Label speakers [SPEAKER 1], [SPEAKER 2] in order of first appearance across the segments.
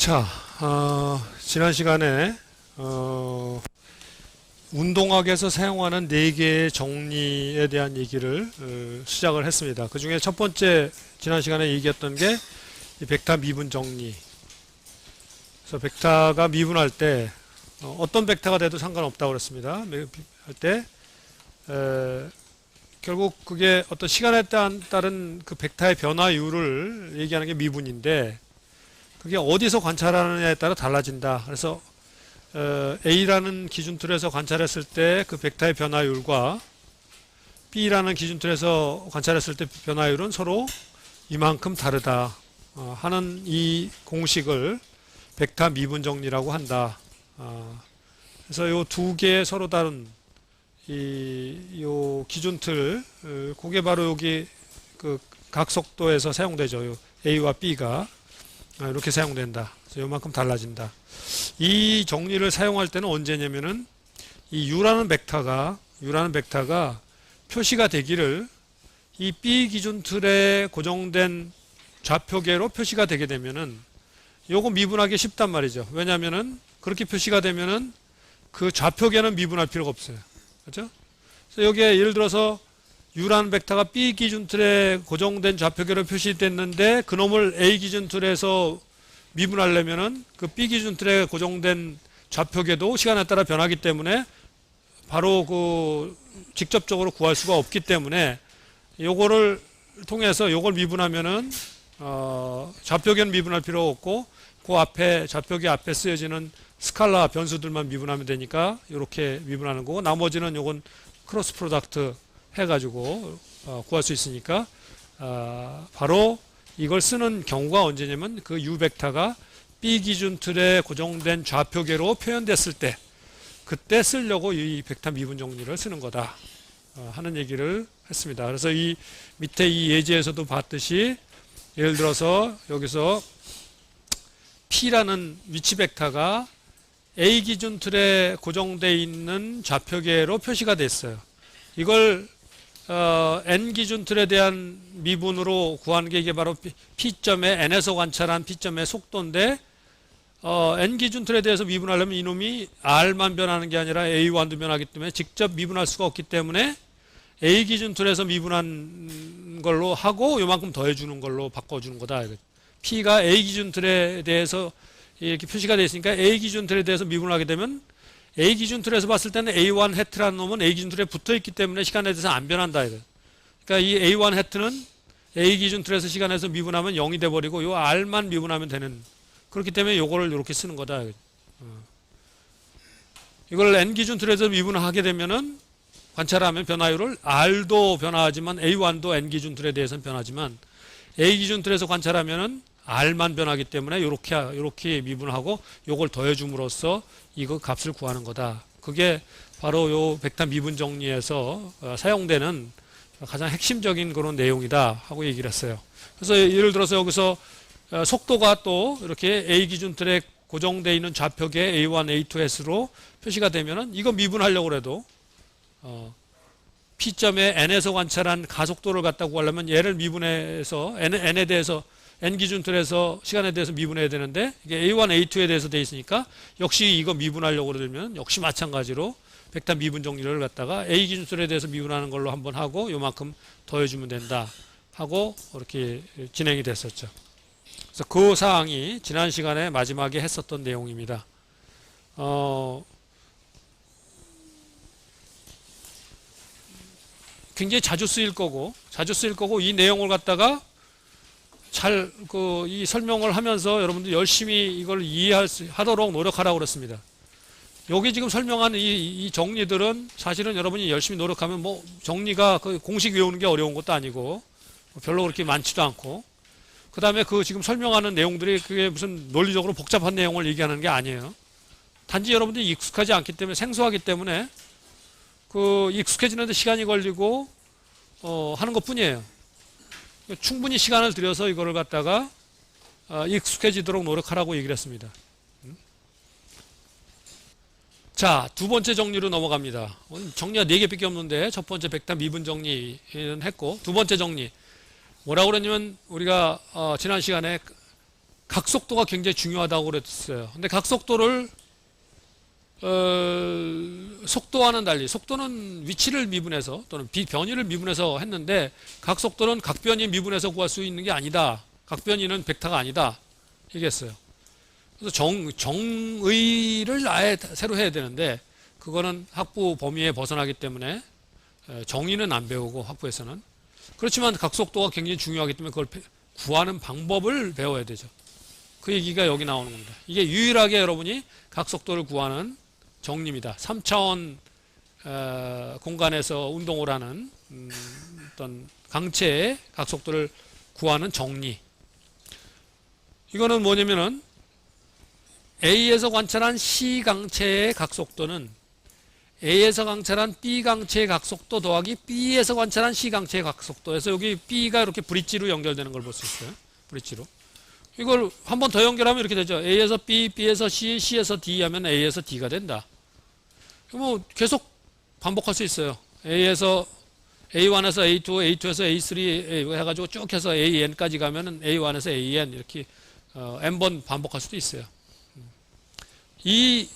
[SPEAKER 1] 자, 지난 시간에 운동학에서 사용하는 4개의 정리에 대한 얘기를 시작을 했습니다. 그 중에 첫 번째 지난 시간에 얘기했던 게 이 벡터 미분 정리. 그래서 벡터가 미분할 때 어떤 벡터가 돼도 상관없다고 그랬습니다. 할 때 결국 그게 어떤 시간에 따른 그 벡터의 변화율을 얘기하는 게 미분인데, 그게 어디서 관찰하느냐에 따라 달라진다. 그래서 A라는 기준틀에서 관찰했을 때 그 벡터의 변화율과 B라는 기준틀에서 관찰했을 때 변화율은 서로 이만큼 다르다 하는 이 공식을 벡터 미분 정리라고 한다. 그래서 요 두 개의 서로 다른 요 기준틀, 그게 바로 여기 그 각속도에서 사용되죠. 요 A와 B가 이렇게 사용된다. 그래서 요만큼 달라진다. 이 정리를 사용할 때는 언제냐면은 이 U라는 벡터가 표시가 되기를 이 B 기준틀에 고정된 좌표계로 표시가 되게 되면은 요거 미분하기 쉽단 말이죠. 왜냐면은 그렇게 표시가 되면은 그 좌표계는 미분할 필요가 없어요. 그렇죠? 그래서 여기에 예를 들어서 U라는 벡터가 B 기준틀에 고정된 좌표계로 표시됐는데 그놈을 A 기준틀에서 미분하려면은 그 B 기준틀에 고정된 좌표계도 시간에 따라 변하기 때문에 바로 그 직접적으로 구할 수가 없기 때문에 요거를 통해서 요걸 미분하면은 좌표계는 미분할 필요가 없고 그 앞에 좌표계 앞에 쓰여지는 스칼라 변수들만 미분하면 되니까 이렇게 미분하는 거고, 나머지는 요건 크로스 프로덕트 해가지고 구할 수 있으니까 바로 이걸 쓰는 경우가 언제냐면 그 U 벡터가 B 기준틀에 고정된 좌표계로 표현됐을 때, 그때 쓰려고 이 벡터 미분 정리를 쓰는 거다 하는 얘기를 했습니다. 그래서 이 밑에 이 예제에서도 봤듯이 예를 들어서 여기서 P라는 위치 벡터가 A 기준틀에 고정되어 있는 좌표계로 표시가 됐어요. 이걸 N 기준틀에 대한 미분으로 구하는 게 이게 바로 P점의 N에서 관찰한 P점의 속도인데, N 기준틀에 대해서 미분하려면 이놈이 R만 변하는 게 아니라 A1도 변하기 때문에 직접 미분할 수가 없기 때문에 A 기준틀에서 미분한 걸로 하고 요만큼 더해주는 걸로 바꿔주는 거다. P가 A 기준틀에 대해서 이렇게 표시가 되어 있으니까 A 기준틀에 대해서 미분을 하게 되면 A 기준틀에서 봤을 때는 A1 해트라는 놈은 A 기준틀에 붙어 있기 때문에 시간에 대해서 안 변한다. 그러니까 이 A1 해트는 A 기준틀에서 시간에서 미분하면 0이 돼버리고 요 R만 미분하면 되는, 그렇기 때문에 요거를 이렇게 쓰는 거다. 이걸 N 기준틀에서 미분을 하게 되면은 관찰하면 변화율을 R도 변화하지만 A1도 N 기준틀에 대해서는 변하지만 A 기준틀에서 관찰하면은 R만 변하기 때문에 요렇게 미분하고 요걸 더해줌으로써 이거 값을 구하는 거다. 그게 바로 요 벡터 미분 정리에서 사용되는 가장 핵심적인 그런 내용이다 하고 얘기를 했어요. 그래서 예를 들어서 여기서 속도가 또 이렇게 A 기준틀에 고정되어 있는 좌표계 A1, A2S로 표시가 되면은 이거 미분하려고 해도 P점에 N에서 관찰한 가속도를 갖다 구하려면 얘를 미분해서 N에 대해서 N 기준틀에서 시간에 대해서 미분해야 되는데 이게 A1, A2에 대해서 되어 있으니까 역시 이거 미분하려고 그러면 역시 마찬가지로 벡터 미분 정리를 갖다가 A 기준틀에 대해서 미분하는 걸로 한번 하고 요만큼 더해주면 된다 하고 이렇게 진행이 됐었죠. 그래서 그 사항이 지난 시간에 마지막에 했었던 내용입니다. 굉장히 자주 쓰일 거고 이 내용을 갖다가 잘 이 설명을 하면서 여러분들 열심히 이걸 이해하도록 노력하라고 그랬습니다. 여기 지금 설명한 이 정리들은 사실은 여러분이 열심히 노력하면 뭐 정리가 그 공식 외우는 게 어려운 것도 아니고 별로 그렇게 많지도 않고, 그 다음에 그 지금 설명하는 내용들이 그게 무슨 논리적으로 복잡한 내용을 얘기하는 게 아니에요. 단지 여러분들이 익숙하지 않기 때문에, 생소하기 때문에 그 익숙해지는데 시간이 걸리고 하는 것 뿐이에요. 충분히 시간을 들여서 이거를 갖다가 익숙해지도록 노력하라고 얘기를 했습니다. 자, 두 번째 정리로 넘어갑니다. 오늘 정리가 4개밖에 없는데 첫 번째 벡터 미분 정리는 했고, 두 번째 정리 뭐라고 그랬냐면 우리가 지난 시간에 각속도가 굉장히 중요하다고 그랬어요. 근데 각속도를 속도와는 달리, 속도는 위치를 미분해서 또는 변위를 미분해서 했는데 각속도는 각변위 미분해서 구할 수 있는 게 아니다. 각변위는 벡터가 아니다. 얘기했어요. 그래서 정의를 아예 새로 해야 되는데 그거는 학부 범위에 벗어나기 때문에 정의는 안 배우고 학부에서는. 그렇지만 각속도가 굉장히 중요하기 때문에 그걸 구하는 방법을 배워야 되죠. 그 얘기가 여기 나오는 겁니다. 이게 유일하게 여러분이 각속도를 구하는 정리입니다. 3차원 공간에서 운동을 하는 어떤 강체의 각속도를 구하는 정리. 이거는 뭐냐면은 A에서 관찰한 C 강체의 각속도는 A에서 관찰한 B 강체의 각속도 더하기 B에서 관찰한 C 강체의 각속도에서 여기 B가 이렇게 브릿지로 연결되는 걸 볼 수 있어요. 브릿지로. 이걸 한 번 더 연결하면 이렇게 되죠. A에서 B, B에서 C, C에서 D 하면 A에서 D가 된다. 뭐 계속 반복할 수 있어요. A에서 A1에서 A2, A2에서 A3 해가지고 쭉 해서 AN까지 가면은 A1에서 AN 이렇게 N번 반복할 수도 있어요. 이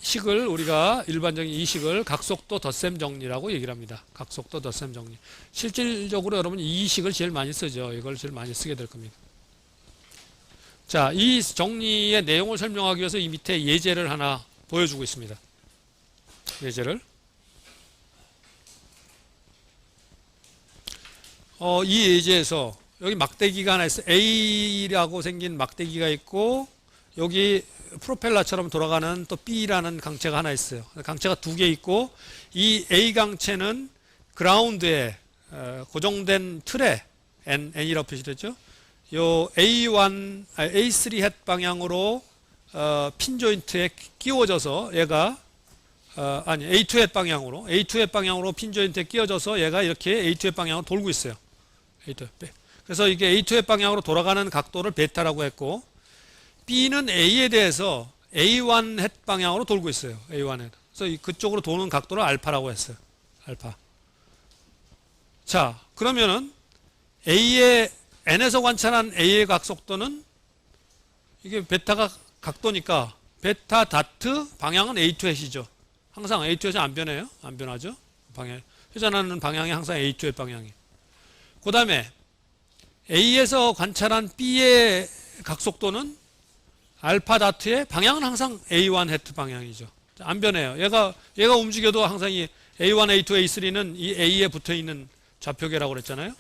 [SPEAKER 1] 식을 우리가 일반적인 이 식을 각속도 덧셈 정리라고 얘기를 합니다. 각속도 덧셈 정리. 실질적으로 여러분 이 식을 제일 많이 쓰죠. 이걸 제일 많이 쓰게 될 겁니다. 자, 이 정리의 내용을 설명하기 위해서 이 밑에 예제를 하나 보여주고 있습니다. 예제를. 이 예제에서 여기 막대기가 하나 있어요. A라고 생긴 막대기가 있고 여기 프로펠러처럼 돌아가는 또 B라는 강체가 하나 있어요. 강체가 두 개 있고 이 A 강체는 그라운드에 고정된 틀에 N이라고 표시됐죠. 요 A1, A3 햇 방향으로 핀 조인트에 끼워져서 얘가 A2 햇 방향으로 A2 햇 방향으로 핀 조인트에 끼워져서 얘가 이렇게 A2 햇 방향으로 돌고 있어요. 그래서 이게 A2 햇 방향으로 돌아가는 각도를 베타라고 했고 B는 A에 대해서 A1 햇 방향으로 돌고 있어요. A1 햇. 그래서 그쪽으로 도는 각도를 알파라고 했어요. 알파. 자, 그러면은 A의 N에서 관찰한 A의 각속도는 이게 베타가 각도니까 베타 다트 방향은 A2 햇이죠. 항상 A2 햇이 안 변해요. 안 변하죠. 방향. 회전하는 방향이 항상 A2 햇 방향이. 그 다음에 A에서 관찰한 B의 각속도는 알파 다트의 방향은 항상 A1 헤트 방향이죠. 안 변해요. 얘가 움직여도 항상 이 A1, A2, A3는 이 A에 붙어 있는 좌표계라고 그랬잖아요.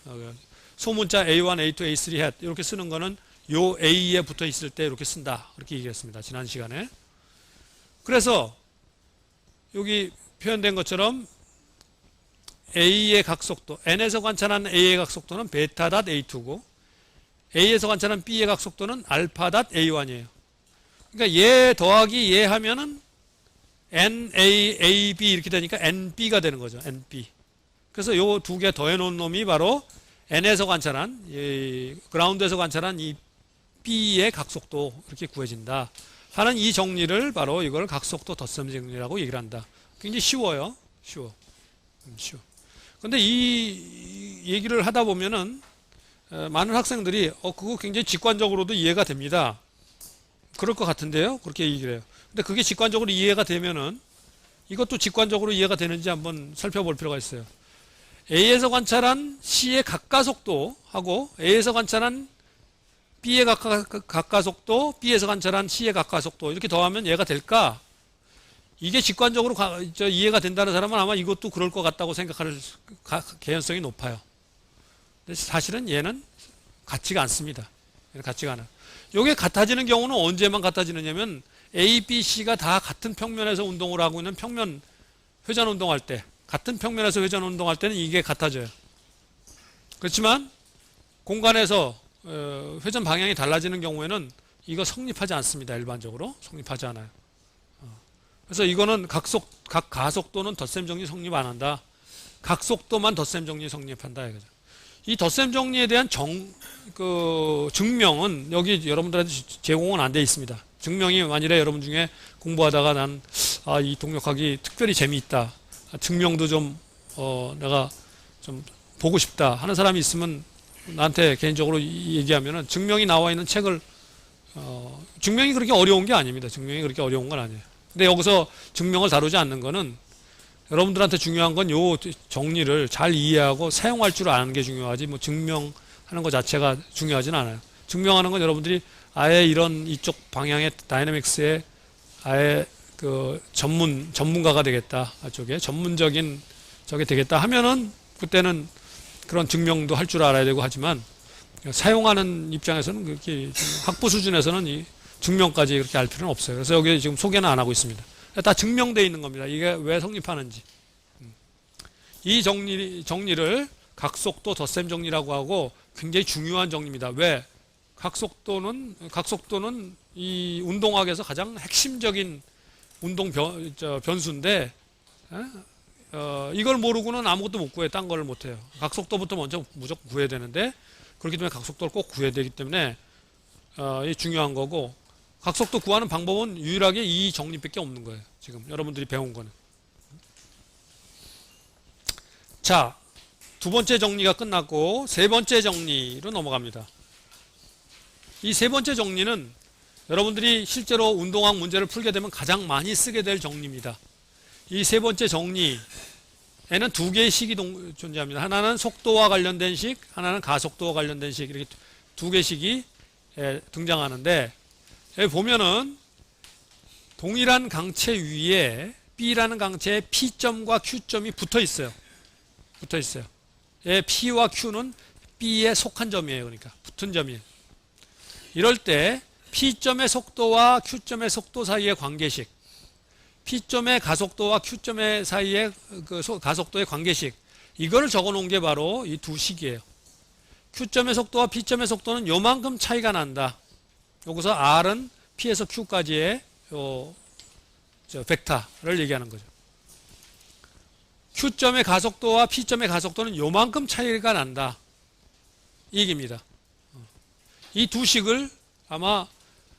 [SPEAKER 1] 소문자 A1, A2, A3 헤트 이렇게 쓰는 거는 요 A에 붙어 있을 때 이렇게 쓴다. 이렇게 얘기했습니다. 지난 시간에. 그래서 여기 표현된 것처럼 A의 각속도, N에서 관찰한 A의 각속도는 베타 닷 A2고 A에서 관찰한 B의 각속도는 알파 닷 A1이에요. 그러니까 얘 더하기 얘 하면은 NA, AB 이렇게 되니까 NB가 되는 거죠. NB. 그래서 요 두 개 더해 놓은 놈이 바로 N에서 관찰한, 그라운드에서 관찰한 이 B의 각속도 이렇게 구해진다 하는 이 정리를 바로 이걸 각속도 덧셈 정리라고 얘기를 한다. 굉장히 쉬워요. 쉬워. 근데 이 얘기를 하다 보면은 많은 학생들이 그거 굉장히 직관적으로도 이해가 됩니다. 그럴 것 같은데요. 그렇게 얘기를 해요. 근데 그게 직관적으로 이해가 되면은 이것도 직관적으로 이해가 되는지 한번 살펴볼 필요가 있어요. A에서 관찰한 C의 각가속도하고 A에서 관찰한 B의 각가속도, B에서 관찰한 C의 각가속도 이렇게 더하면 얘가 될까? 이게 직관적으로 이해가 된다는 사람은 아마 이것도 그럴 것 같다고 생각할 개연성이 높아요. 근데 사실은 얘는 같지가 않습니다. 같지가 않아요. 이게 같아지는 경우는 언제만 같아지느냐면 A, B, C가 다 같은 평면에서 운동을 하고 있는 평면 회전 운동할 때, 같은 평면에서 회전 운동할 때는 이게 같아져요. 그렇지만 공간에서 회전 방향이 달라지는 경우에는 이거 성립하지 않습니다. 일반적으로 성립하지 않아요. 그래서 이거는 각 가속도는 덧셈 정리 성립 안 한다. 각속도만 덧셈 정리 성립한다 이거죠. 이 덧셈 정리에 대한 증명은 여기 여러분들한테 제공은 안 돼 있습니다. 증명이 만일에 여러분 중에 공부하다가 이 동력학이 특별히 재미있다. 증명도 좀 내가 좀 보고 싶다 하는 사람이 있으면 나한테 개인적으로 얘기하면은 증명이 나와 있는 책을 증명이 그렇게 어려운 게 아닙니다. 증명이 그렇게 어려운 건 아니에요. 근데 여기서 증명을 다루지 않는 거는 여러분들한테 중요한 건 요 정리를 잘 이해하고 사용할 줄 아는 게 중요하지 뭐 증명하는 것 자체가 중요하진 않아요. 증명하는 건 여러분들이 아예 이런 이쪽 방향의 다이내믹스에 아예 그 전문가가 되겠다. 쪽에 전문적인 저게 되겠다 하면은 그때는 그런 증명도 할 줄 알아야 되고 하지만 사용하는 입장에서는 그렇게 학부 수준에서는 이 증명까지 그렇게 할 필요는 없어요. 그래서 여기 지금 소개는 안 하고 있습니다. 다 증명되어 있는 겁니다. 이게 왜 성립하는지. 이 정리를 각속도 덧셈 정리라고 하고 굉장히 중요한 정리입니다. 왜? 각속도는 이 운동학에서 가장 핵심적인 운동 변수인데 이걸 모르고는 아무것도 못 구해요. 딴 걸 못 해요. 각속도부터 먼저 무조건 구해야 되는데 그렇기 때문에 각속도를 꼭 구해야 되기 때문에 이 중요한 거고 각속도 구하는 방법은 유일하게 이 정리밖에 없는 거예요. 지금 여러분들이 배운 거는. 자, 두 번째 정리가 끝났고 세 번째 정리로 넘어갑니다. 이 세 번째 정리는 여러분들이 실제로 운동학 문제를 풀게 되면 가장 많이 쓰게 될 정리입니다. 이 세 번째 정리에는 두 개의 식이 존재합니다. 하나는 속도와 관련된 식, 하나는 가속도와 관련된 식, 이렇게 두 개의 식이 등장하는데 여기 보면은 동일한 강체 위에 B라는 강체에 P점과 Q점이 붙어 있어요. P와 Q는 B에 속한 점이에요. 그러니까 붙은 점이에요. 이럴 때 P점의 속도와 Q점의 속도 사이의 관계식, P점의 가속도와 Q점의 사이의 그 가속도의 관계식, 이거를 적어 놓은 게 바로 이 두 식이에요. Q점의 속도와 P점의 속도는 요만큼 차이가 난다. 여기서 R은 P에서 Q까지의 벡터를 얘기하는 거죠. Q점의 가속도와 P점의 가속도는 요만큼 차이가 난다. 이 얘기입니다. 이 두 식을 아마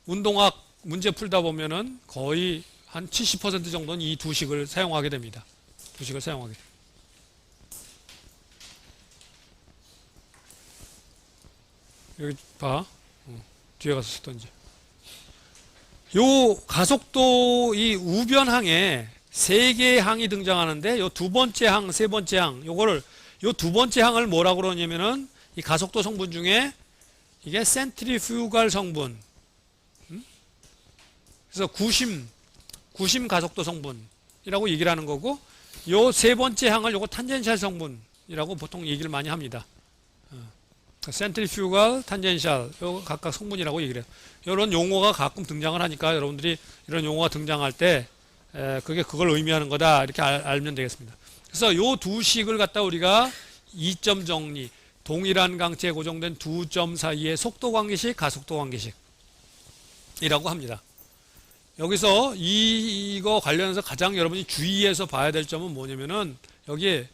[SPEAKER 1] 운동학 문제 풀다 보면은 거의 한 70% 정도는 이 두 식을 사용하게 됩니다. 두 식을 사용하게. 여기 봐. 뒤에 가서 쓰던지. 요 가속도 이 우변항에 세 개의 항이 등장하는데 요 두 번째 항, 세 번째 항, 요거를 요 두 번째 항을 뭐라고 그러냐면은 이 가속도 성분 중에 이게 센트리퓨갈 성분. 그래서 구심 가속도 성분이라고 얘기를 하는 거고 요 세 번째 항을 요거 탄젠셜 성분이라고 보통 얘기를 많이 합니다. 센트리퓨갈, 탄젠셜 요 각각 성분이라고 얘기를 해요. 이런 용어가 가끔 등장을 하니까 여러분들이 이런 용어가 등장할 때 그게 그걸 의미하는 거다 이렇게 알면 되겠습니다. 그래서 요 두 식을 갖다 우리가 이점 정리, 동일한 강체에 고정된 두 점 사이의 속도 관계식, 가속도 관계식이라고 합니다. 여기서 이거 관련해서 가장 여러분이 주의해서 봐야 될 점은 뭐냐면은 여기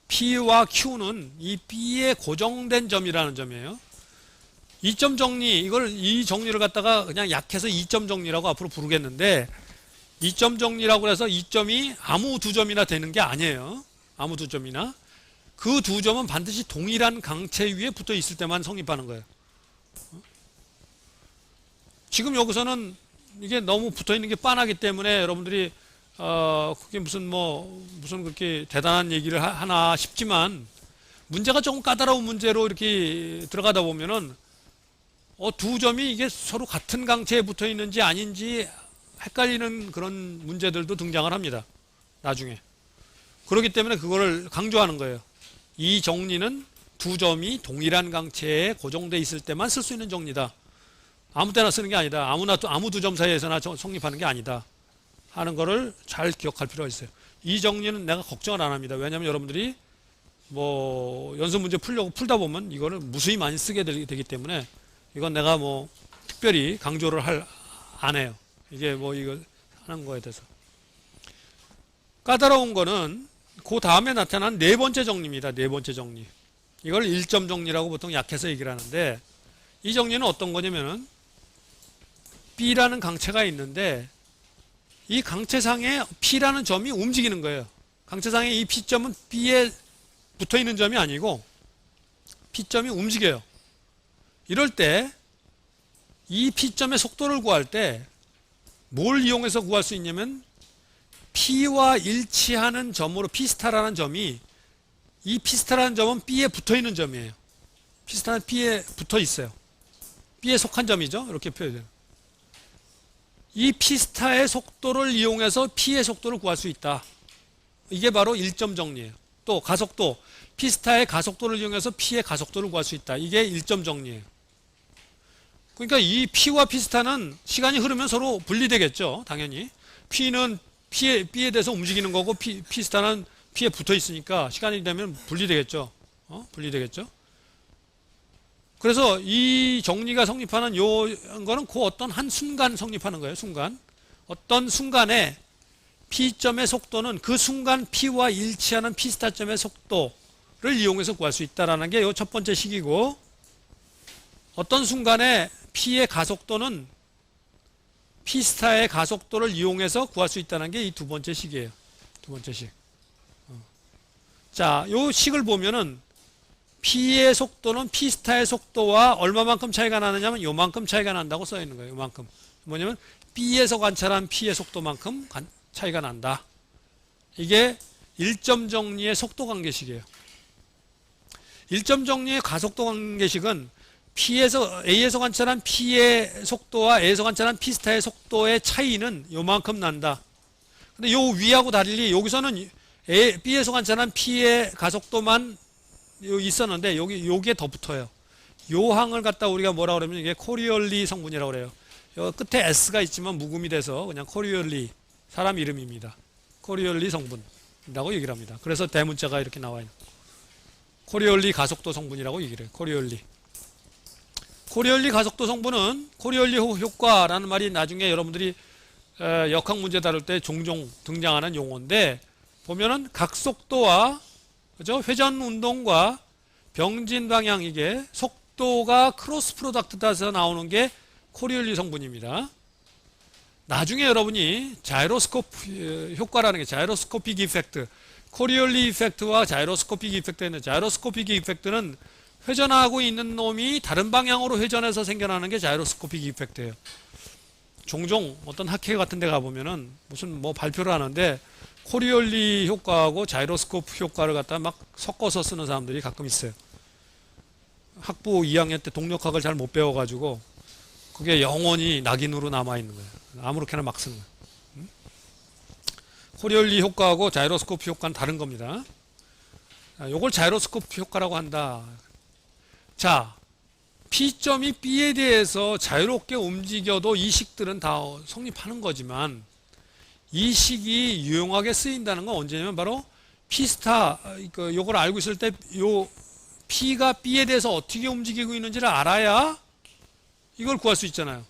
[SPEAKER 1] P와 Q는 이 B에 고정된 점이라는 점이에요. 이점 정리, 이 정리를 갖다가 그냥 약해서 이점 정리라고 앞으로 부르겠는데 이점 정리라고 해서 이 점이 아무 두 점이나 되는 게 아니에요. 아무 두 점이나. 그 두 점은 반드시 동일한 강체 위에 붙어 있을 때만 성립하는 거예요. 지금 여기서는 이게 너무 붙어 있는 게 빤하기 때문에 여러분들이 그게 무슨 그렇게 대단한 얘기를 하나 싶지만 문제가 조금 까다로운 문제로 이렇게 들어가다 보면은 두 점이 이게 서로 같은 강체에 붙어 있는지 아닌지 헷갈리는 그런 문제들도 등장을 합니다. 나중에. 그렇기 때문에 그거를 강조하는 거예요. 이 정리는 두 점이 동일한 강체에 고정되어 있을 때만 쓸 수 있는 정리다. 아무 때나 쓰는 게 아니다. 아무 두 점 사이에서나 성립하는 게 아니다. 하는 거를 잘 기억할 필요가 있어요. 이 정리는 내가 걱정을 안 합니다. 왜냐하면 여러분들이 연습 문제 풀다 보면 이거를 무수히 많이 쓰게 되기 때문에 이건 내가 특별히 강조를 안 해요. 이게 이거 하는 거에 대해서. 까다로운 거는 그 다음에 나타난 네 번째 정리입니다. 네 번째 정리. 이걸 일점 정리라고 보통 약해서 얘기를 하는데 이 정리는 어떤 거냐면은 B라는 강체가 있는데 이 강체상에 P라는 점이 움직이는 거예요. 강체상에 이 P점은 B에 붙어 있는 점이 아니고 P점이 움직여요. 이럴 때 이 P점의 속도를 구할 때 뭘 이용해서 구할 수 있냐면 P와 일치하는 점으로 P스타라는 점이 이 P스타라는 점은 B에 붙어 있는 점이에요. P스타는 B에 붙어 있어요. B에 속한 점이죠. 이렇게 표현해요. 이 P스타의 속도를 이용해서 P의 속도를 구할 수 있다. 이게 바로 일점 정리예요. 또 가속도, P스타의 가속도를 이용해서 P의 가속도를 구할 수 있다. 이게 일점 정리예요. 그러니까 이 P와 P스타는 시간이 흐르면 서로 분리되겠죠. 당연히. P는 B에 대해서 움직이는 거고 P스타는 P에 붙어 있으니까 시간이 되면 분리되겠죠. 분리되겠죠. 그래서 이 정리가 성립하는 거는 그 어떤 한 순간 성립하는 거예요. 순간. 어떤 순간에 P점의 속도는 그 순간 P와 일치하는 P스타점의 속도를 이용해서 구할 수 있다는 게 이 첫 번째 식이고, 어떤 순간에 P의 가속도는 P스타의 가속도를 이용해서 구할 수 있다는 게 이 두 번째 식이에요. 두 번째 식. 자, 이 식을 보면은 P의 속도는 P스타의 속도와 얼마만큼 차이가 나느냐면 요만큼 차이가 난다고 써 있는 거예요. 요만큼. 뭐냐면 B에서 관찰한 P의 속도만큼 차이가 난다. 이게 일점 정리의 속도 관계식이에요. 일점 정리의 가속도 관계식은 A에서 관찰한 P의 속도와 A에서 관찰한 P스타의 속도의 차이는 요만큼 난다. 근데 요 위하고 달리 여기서는 B에서 관찰한 P의 가속도만 있었는데 여기에 더 붙어요. 요 항을 갖다 우리가 뭐라 그러면 이게 코리올리 성분이라고 그래요. 요 끝에 S가 있지만 묵음이 돼서 그냥 코리올리, 사람 이름입니다. 코리올리 성분이라고 얘기를 합니다. 그래서 대문자가 이렇게 나와요. 코리올리 가속도 성분이라고 얘기를 해요. 코리올리 가속도 성분은 코리올리 효과라는 말이 나중에 여러분들이 역학 문제 다룰 때 종종 등장하는 용어인데, 보면은 각속도와 그죠? 회전 운동과 병진 방향, 이게 속도가 크로스 프로덕트 따서 나오는 게 코리올리 성분입니다. 나중에 여러분이 자이로스코프 효과라는 게 자이로스코픽 이펙트, 코리올리 이펙트와 자이로스코픽 이펙트가 있는데, 자이로스코픽 이펙트는 회전하고 있는 놈이 다른 방향으로 회전해서 생겨나는 게 자이로스코픽 이펙트예요. 종종 어떤 학회 같은 데 가보면은 무슨 뭐 발표를 하는데 코리올리 효과하고 자이로스코프 효과를 갖다 막 섞어서 쓰는 사람들이 가끔 있어요. 학부 2학년 때 동력학을 잘 못 배워가지고 그게 영원히 낙인으로 남아있는 거예요. 아무렇게나 막 쓰는 거예요. 코리올리 효과하고 자이로스코프 효과는 다른 겁니다. 요걸 자이로스코프 효과라고 한다. 자, P점이 B에 대해서 자유롭게 움직여도 이 식들은 다 성립하는 거지만, 이 식이 유용하게 쓰인다는 건 언제냐면 바로 P스타, 요걸 알고 있을 때 요 P가 B에 대해서 어떻게 움직이고 있는지를 알아야 이걸 구할 수 있잖아요.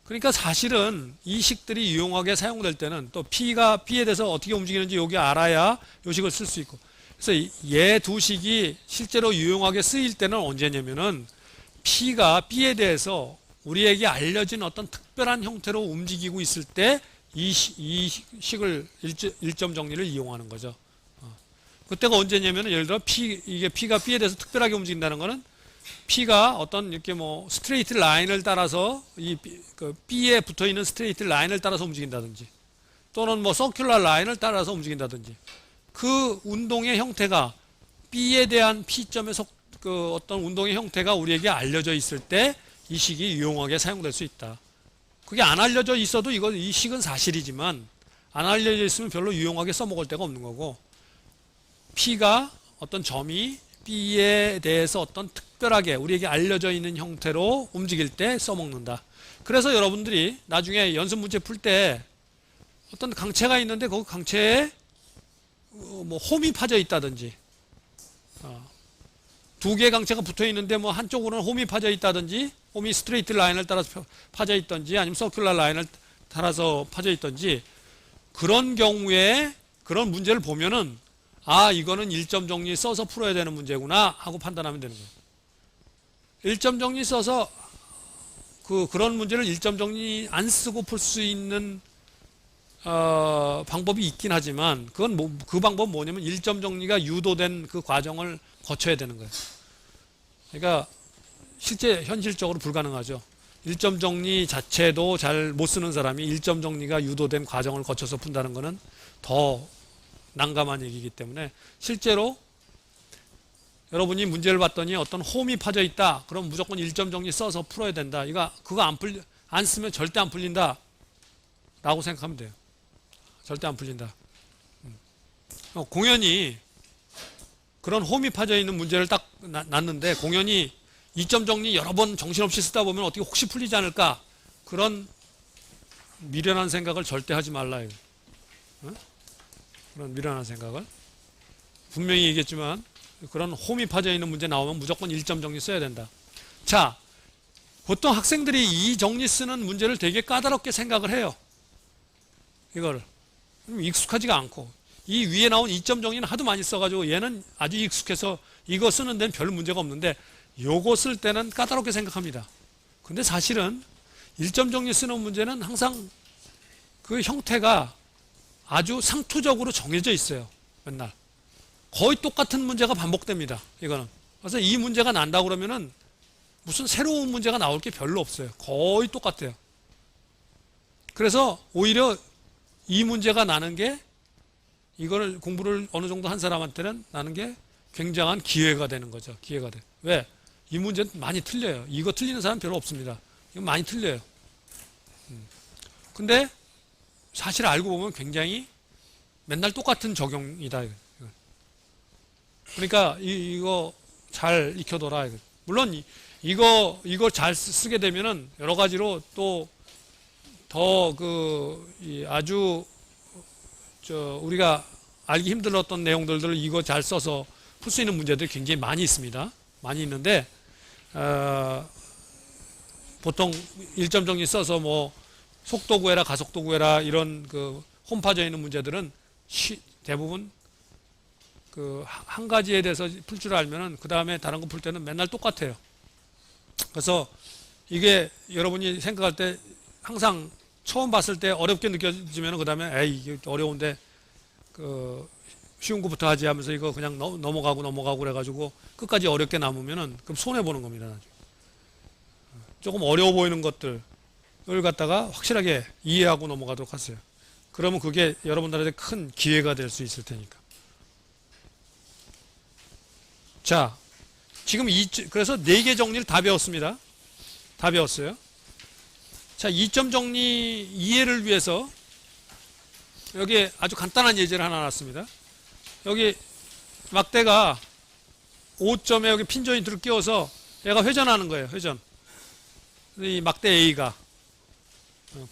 [SPEAKER 1] 그러니까 사실은 이 식들이 유용하게 사용될 때는 또 P가 B에 대해서 어떻게 움직이는지 여기 알아야 요 식을 쓸 수 있고, 그래서 얘 두 식이 실제로 유용하게 쓰일 때는 언제냐면은 P가 B에 대해서 우리에게 알려진 어떤 특별한 형태로 움직이고 있을 때 이 식을 일점 정리를 이용하는 거죠. 그때가 언제냐면은 예를 들어 이게 P가 B에 대해서 특별하게 움직인다는 거는 P가 어떤 이렇게 뭐 스트레이트 라인을 따라서 B에 붙어 있는 스트레이트 라인을 따라서 움직인다든지, 또는 뭐 서큘러 라인을 따라서 움직인다든지, 그 운동의 형태가 B에 대한 P점의 어떤 운동의 형태가 우리에게 알려져 있을 때 이 식이 유용하게 사용될 수 있다. 그게 안 알려져 있어도 이 식은 사실이지만 안 알려져 있으면 별로 유용하게 써먹을 데가 없는 거고, P가 어떤 점이 B에 대해서 어떤 특별하게 우리에게 알려져 있는 형태로 움직일 때 써먹는다. 그래서 여러분들이 나중에 연습 문제 풀 때 어떤 강체가 있는데 그 강체에 뭐 홈이 파져 있다든지, 두 개의 강체가 붙어 있는데 뭐 한쪽으로는 홈이 파져 있다든지, 홈이 스트레이트 라인을 따라서 파져 있던지, 아니면 서큘러 라인을 따라서 파져 있던지, 그런 경우에 그런 문제를 보면은 이거는 일점 정리 써서 풀어야 되는 문제구나 하고 판단하면 되는 거예요. 일점 정리 써서 그런 문제를 일점 정리 안 쓰고 풀 수 있는 방법이 있긴 하지만, 그건 그 방법은 뭐냐면 일점 정리가 유도된 그 과정을 거쳐야 되는 거예요. 그러니까 현실적으로 불가능하죠. 일점 정리 자체도 잘 못 쓰는 사람이 일점 정리가 유도된 과정을 거쳐서 푼다는 것은 더 난감한 얘기이기 때문에 실제로 여러분이 문제를 봤더니 어떤 홈이 파져 있다. 그럼 무조건 일점 정리 써서 풀어야 된다. 그거 안 쓰면 절대 안 풀린다. 라고 생각하면 돼요. 절대 안 풀린다. 공연히 그런 홈이 파져 있는 문제를 딱 놨는데 공연히 이점 정리 여러 번 정신없이 쓰다 보면 어떻게 혹시 풀리지 않을까? 그런 미련한 생각을 절대 하지 말라. 그런 미련한 생각을. 분명히 얘기했지만 그런 홈이 파져 있는 문제 나오면 무조건 일점 정리 써야 된다. 자, 보통 학생들이 이 정리 쓰는 문제를 되게 까다롭게 생각을 해요. 이거를. 익숙하지가 않고. 이 위에 나온 이점 정리는 하도 많이 써가지고 얘는 아주 익숙해서 이거 쓰는 데는 별 문제가 없는데 요거 쓸 때는 까다롭게 생각합니다. 근데 사실은 일점 정리 쓰는 문제는 항상 그 형태가 아주 상투적으로 정해져 있어요. 맨날. 거의 똑같은 문제가 반복됩니다. 이거는. 그래서 이 문제가 난다 그러면은 무슨 새로운 문제가 나올 게 별로 없어요. 거의 똑같아요. 그래서 오히려 이 문제가 나는 게 이거를 공부를 어느 정도 한 사람한테는 나는 게 굉장한 기회가 되는 거죠. 기회가 돼. 왜? 이 문제는 많이 틀려요. 이거 틀리는 사람 별로 없습니다. 이거 많이 틀려요. 근데 사실 알고 보면 굉장히 맨날 똑같은 적용이다. 그러니까 이거 잘 익혀둬라. 물론 이거 잘 쓰게 되면은 여러 가지로 또 더 아주 우리가 알기 힘들었던 내용들을 이거 잘 써서 풀 수 있는 문제들이 굉장히 많이 있습니다. 많이 있는데 보통 일점 정리 써서 뭐 속도 구해라, 가속도 구해라 이런 홈 파져 있는 문제들은 대부분 한 가지에 대해서 풀 줄 알면은 그 다음에 다른 거 풀 때는 맨날 똑같아요. 그래서 이게 여러분이 생각할 때 항상 처음 봤을 때 어렵게 느껴지면 그 다음에 에이 이게 어려운데 쉬운 거부터 하지 하면서 이거 그냥 넘어가고 그래가지고 끝까지 어렵게 남으면은 그럼 손해보는 겁니다. 나중에. 조금 어려워 보이는 것들을 갖다가 확실하게 이해하고 넘어가도록 하세요. 그러면 그게 여러분들한테 큰 기회가 될 수 있을 테니까. 자, 지금 그래서 4개 정리를 다 배웠습니다. 다 배웠어요. 자, 2점 정리 이해를 위해서 여기 아주 간단한 예제를 하나 놨습니다. 여기 막대가 5점에 여기 핀 조인트를 끼워서 얘가 회전하는 거예요. 회전. 이 막대 A가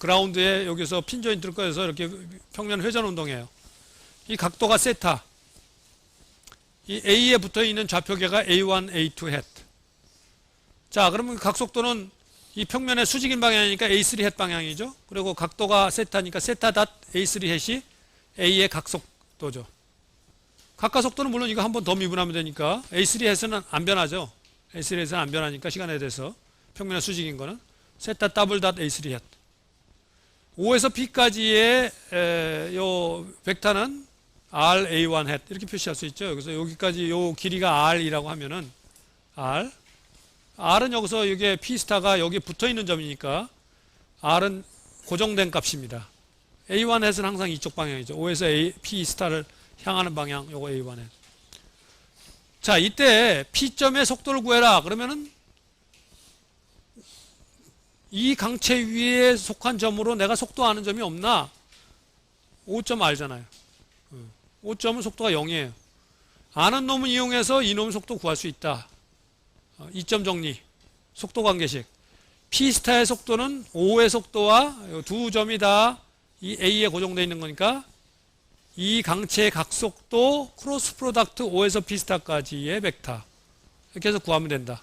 [SPEAKER 1] 그라운드에 여기서 핀 조인트를 끼워서 이렇게 평면 회전 운동해요. 이 각도가 세타. 이 A에 붙어 있는 좌표계가 A1, A2 햇. 자, 그러면 각속도는 이 평면의 수직인 방향이니까 A3 햇 방향이죠. 그리고 각도가 세타니까 세타 닷 A3 햇이 A의 각속도죠. 각가속도는 물론 이거 한 번 더 미분하면 되니까 A3 햇은 안 변하죠. A3 햇은 안 변하니까 시간에 대해서 평면의 수직인 거는 세타 더블 닷 A3 햇. O에서 P까지의 요 벡터는 RA1 햇 이렇게 표시할 수 있죠. 그래서 여기까지 요 길이가 R이라고 하면은 R은 여기서 이게 P 스타가 여기 붙어 있는 점이니까 R은 고정된 값입니다. A1 햇은 항상 이쪽 방향이죠. O에서 P 스타를 향하는 방향 요거 A1 햇. 자, 이때 P점의 속도를 구해라. 그러면은 이 강체 위에 속한 점으로 내가 속도 아는 점이 없나? 5점 알잖아요. 5점은 속도가 0이에요. 아는 놈을 이용해서 이놈 속도 구할 수 있다. 2점 정리. 속도 관계식. P스타의 속도는 5의 속도와 두 점이 다 이 A에 고정되어 있는 거니까 이 강체의 각속도 크로스 프로덕트 5에서 P스타까지의 벡터. 이렇게 해서 구하면 된다.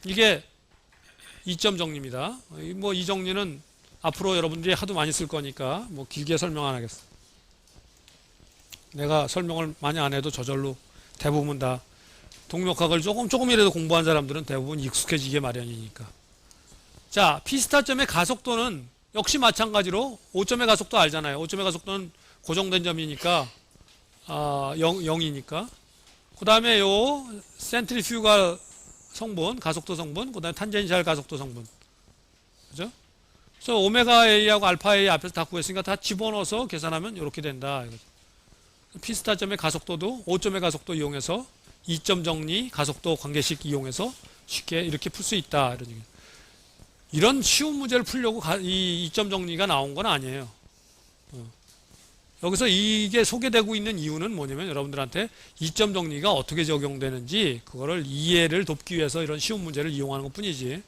[SPEAKER 1] 이게 2점 정리입니다. 뭐 이 정리는 앞으로 여러분들이 하도 많이 쓸 거니까 뭐 길게 설명 안 하겠어. 내가 설명을 많이 안 해도 저절로 대부분 다 동력학을 조금이라도 공부한 사람들은 대부분 익숙해지게 마련이니까. 자, P스타점의 가속도는 역시 마찬가지로 5점의 가속도 알잖아요. 5점의 가속도는 고정된 점이니까 0이니까. 그 다음에 요 센트리퓨갈 성분, 가속도 성분, 그 다음에 탄젠셜 가속도 성분. 그죠? 그래서 오메가 A하고 알파 A 앞에서 다 구했으니까 다 집어넣어서 계산하면 이렇게 된다. P 스타점의 가속도도 5점의 가속도 이용해서 2점 정리 가속도 관계식 이용해서 쉽게 이렇게 풀 수 있다. 이런 얘기. 이런 쉬운 문제를 풀려고 이 2점 정리가 나온 건 아니에요. 여기서 이게 소개되고 있는 이유는 뭐냐면 여러분들한테 2점 정리가 어떻게 적용되는지 그거를 이해를 돕기 위해서 이런 쉬운 문제를 이용하는 것 뿐이지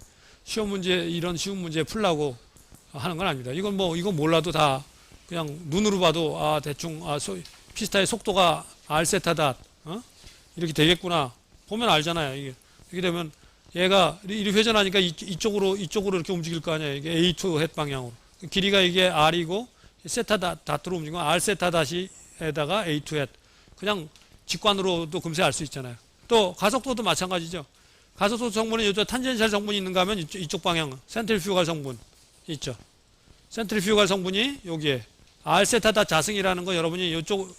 [SPEAKER 1] 이런 쉬운 문제 풀라고 하는 건 아닙니다. 이건 뭐 이거 몰라도 다 그냥 눈으로 봐도 대충 피스타의 속도가 r세타다 이렇게 되겠구나 보면 알잖아요. 이게 되면 얘가 이리 회전하니까 이쪽으로 이렇게 움직일 거 아니에요. 이게 A2 햇 방향으로 길이가 이게 r이고 세타 닷으로 움직이면 r세타 다시에다가 A2 햇 그냥 직관으로도 금세 알 수 있잖아요. 또 가속도도 마찬가지죠. 가속도 성분은 이쪽 탄젠셜 성분이 있는가 하면 이쪽 방향 센트리퓨갈 성분 있죠. 센트리퓨갈 성분이 여기에 r세타다 자승이라는 거 여러분이